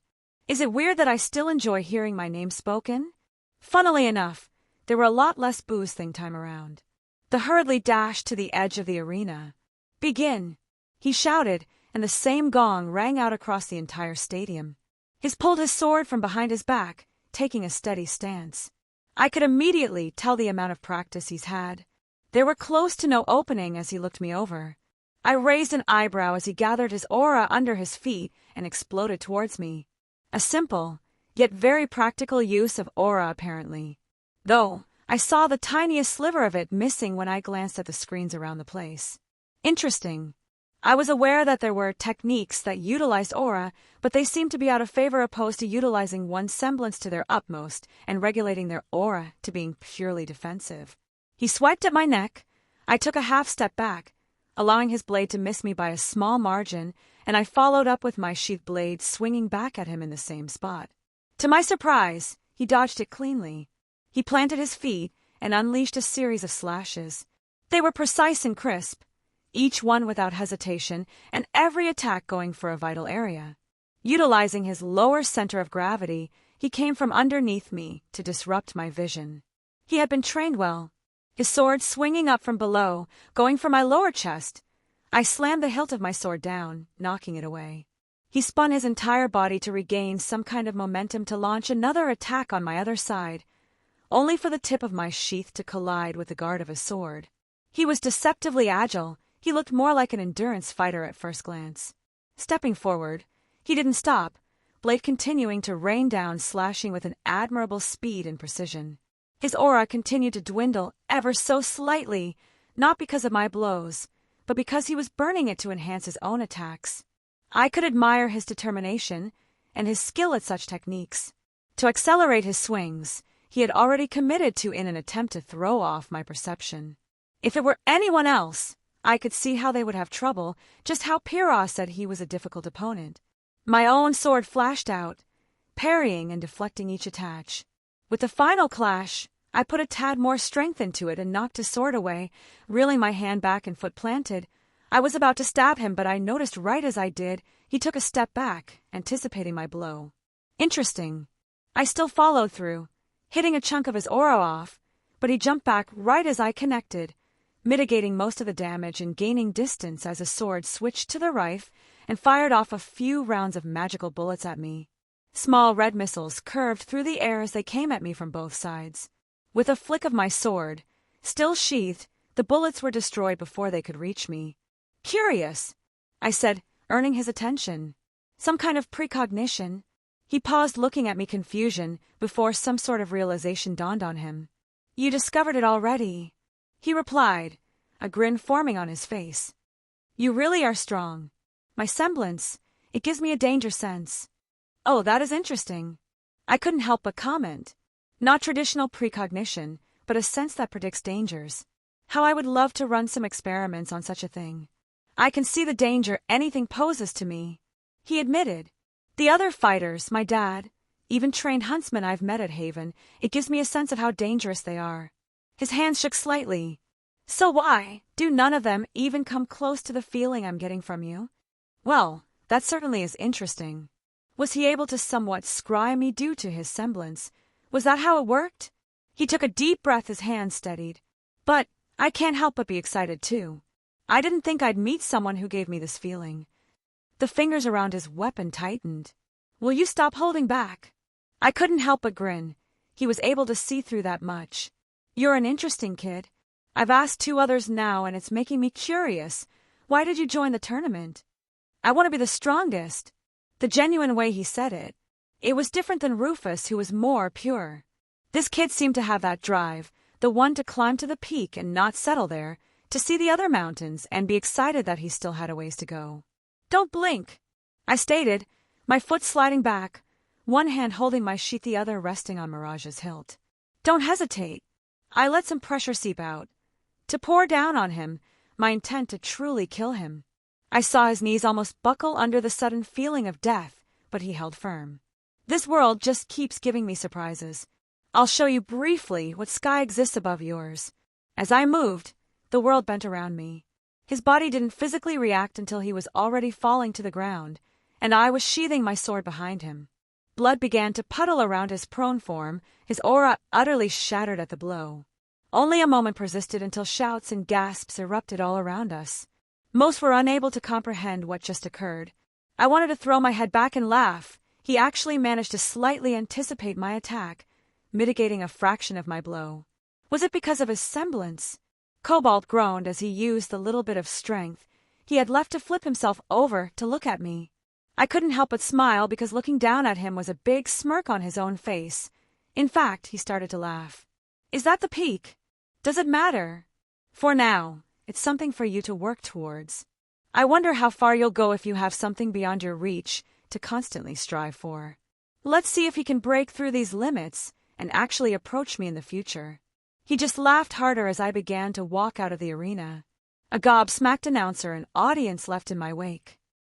Is it weird that I still enjoy hearing my name spoken? Funnily enough, there were a lot less boos thing time around. The hurriedly dashed to the edge of the arena. Begin, he shouted, and the same gong rang out across the entire stadium. He pulled his sword from behind his back, taking a steady stance. I could immediately tell the amount of practice he's had. There were close to no opening as he looked me over. I raised an eyebrow as he gathered his aura under his feet and exploded towards me. A simple, yet very practical use of aura apparently. Though, I saw the tiniest sliver of it missing when I glanced at the screens around the place. Interesting. I was aware that there were techniques that utilized aura, but they seemed to be out of favor opposed to utilizing one's semblance to their utmost and regulating their aura to being purely defensive. He swiped at my neck. I took a half step back, allowing his blade to miss me by a small margin, and I followed up with my sheathed blade swinging back at him in the same spot. To my surprise, he dodged it cleanly. He planted his feet and unleashed a series of slashes. They were precise and crisp, each one without hesitation, and every attack going for a vital area. Utilizing his lower center of gravity, he came from underneath me to disrupt my vision. He had been trained well, his sword swinging up from below, going for my lower chest. I slammed the hilt of my sword down, knocking it away. He spun his entire body to regain some kind of momentum to launch another attack on my other side, only for the tip of my sheath to collide with the guard of his sword. He was deceptively agile. He looked more like an endurance fighter at first glance. Stepping forward, he didn't stop, blade continuing to rain down, slashing with an admirable speed and precision. His aura continued to dwindle ever so slightly, not because of my blows, but because he was burning it to enhance his own attacks. I could admire his determination and his skill at such techniques. To accelerate his swings, he he had already committed to in an attempt to throw off my perception. If it were anyone else, I could see how they would have trouble, just how Pyrrha said he was a difficult opponent. My own sword flashed out, parrying and deflecting each attack. With the final clash, I put a tad more strength into it and knocked his sword away, reeling my hand back and foot planted. I was about to stab him, but I noticed right as I did, he took a step back, anticipating my blow. Interesting. I still followed through, hitting a chunk of his aura off, but he jumped back right as I connected, mitigating most of the damage and gaining distance as his sword switched to the right and fired off a few rounds of magical bullets at me. Small red missiles curved through the air as they came at me from both sides. With a flick of my sword, still sheathed, the bullets were destroyed before they could reach me. Curious, I said, earning his attention. Some kind of precognition. He paused, looking at me confusion before some sort of realization dawned on him. You discovered it already, he replied, a grin forming on his face. You really are strong. My semblance, it gives me a danger sense. Oh, that is interesting. I couldn't help but comment. Not traditional precognition, but a sense that predicts dangers. How I would love to run some experiments on such a thing. I can see the danger anything poses to me, he admitted. The other fighters, my dad, even trained huntsmen I've met at Haven, it gives me a sense of how dangerous they are. His hands shook slightly. So why do none of them even come close to the feeling I'm getting from you? Well, that certainly is interesting. Was he able to somewhat scry me due to his semblance? Was that how it worked? He took a deep breath, his hands steadied. But I can't help but be excited too. I didn't think I'd meet someone who gave me this feeling. The fingers around his weapon tightened. Will you stop holding back? I couldn't help but grin. He was able to see through that much. You're an interesting kid. I've asked 2 others now and it's making me curious. Why did you join the tournament? I want to be the strongest. The genuine way he said it. It was different than Rufus, who was more pure. This kid seemed to have that drive, the one to climb to the peak and not settle there, to see the other mountains and be excited that he still had a ways to go. Don't blink, I stated, my foot sliding back, one hand holding my sheath, the other resting on Mirage's hilt. Don't hesitate. I let some pressure seep out, to pour down on him, my intent to truly kill him. I saw his knees almost buckle under the sudden feeling of death, but he held firm. This world just keeps giving me surprises. I'll show you briefly what sky exists above yours. As I moved, the world bent around me. His body didn't physically react until he was already falling to the ground, and I was sheathing my sword behind him. Blood began to puddle around his prone form, his aura utterly shattered at the blow. Only a moment persisted until shouts and gasps erupted all around us. Most were unable to comprehend what just occurred. I wanted to throw my head back and laugh. He actually managed to slightly anticipate my attack, mitigating a fraction of my blow. Was it because of his semblance? Cobalt groaned as he used the little bit of strength he had left to flip himself over to look at me. I couldn't help but smile because looking down at him was a big smirk on his own face. In fact, he started to laugh. Is that the peak? Does it matter? For now, it's something for you to work towards. I wonder how far you'll go if you have something beyond your reach to constantly strive for. Let's see if he can break through these limits and actually approach me in the future. He just laughed harder as I began to walk out of the arena. A gobsmacked announcer and audience left in my wake.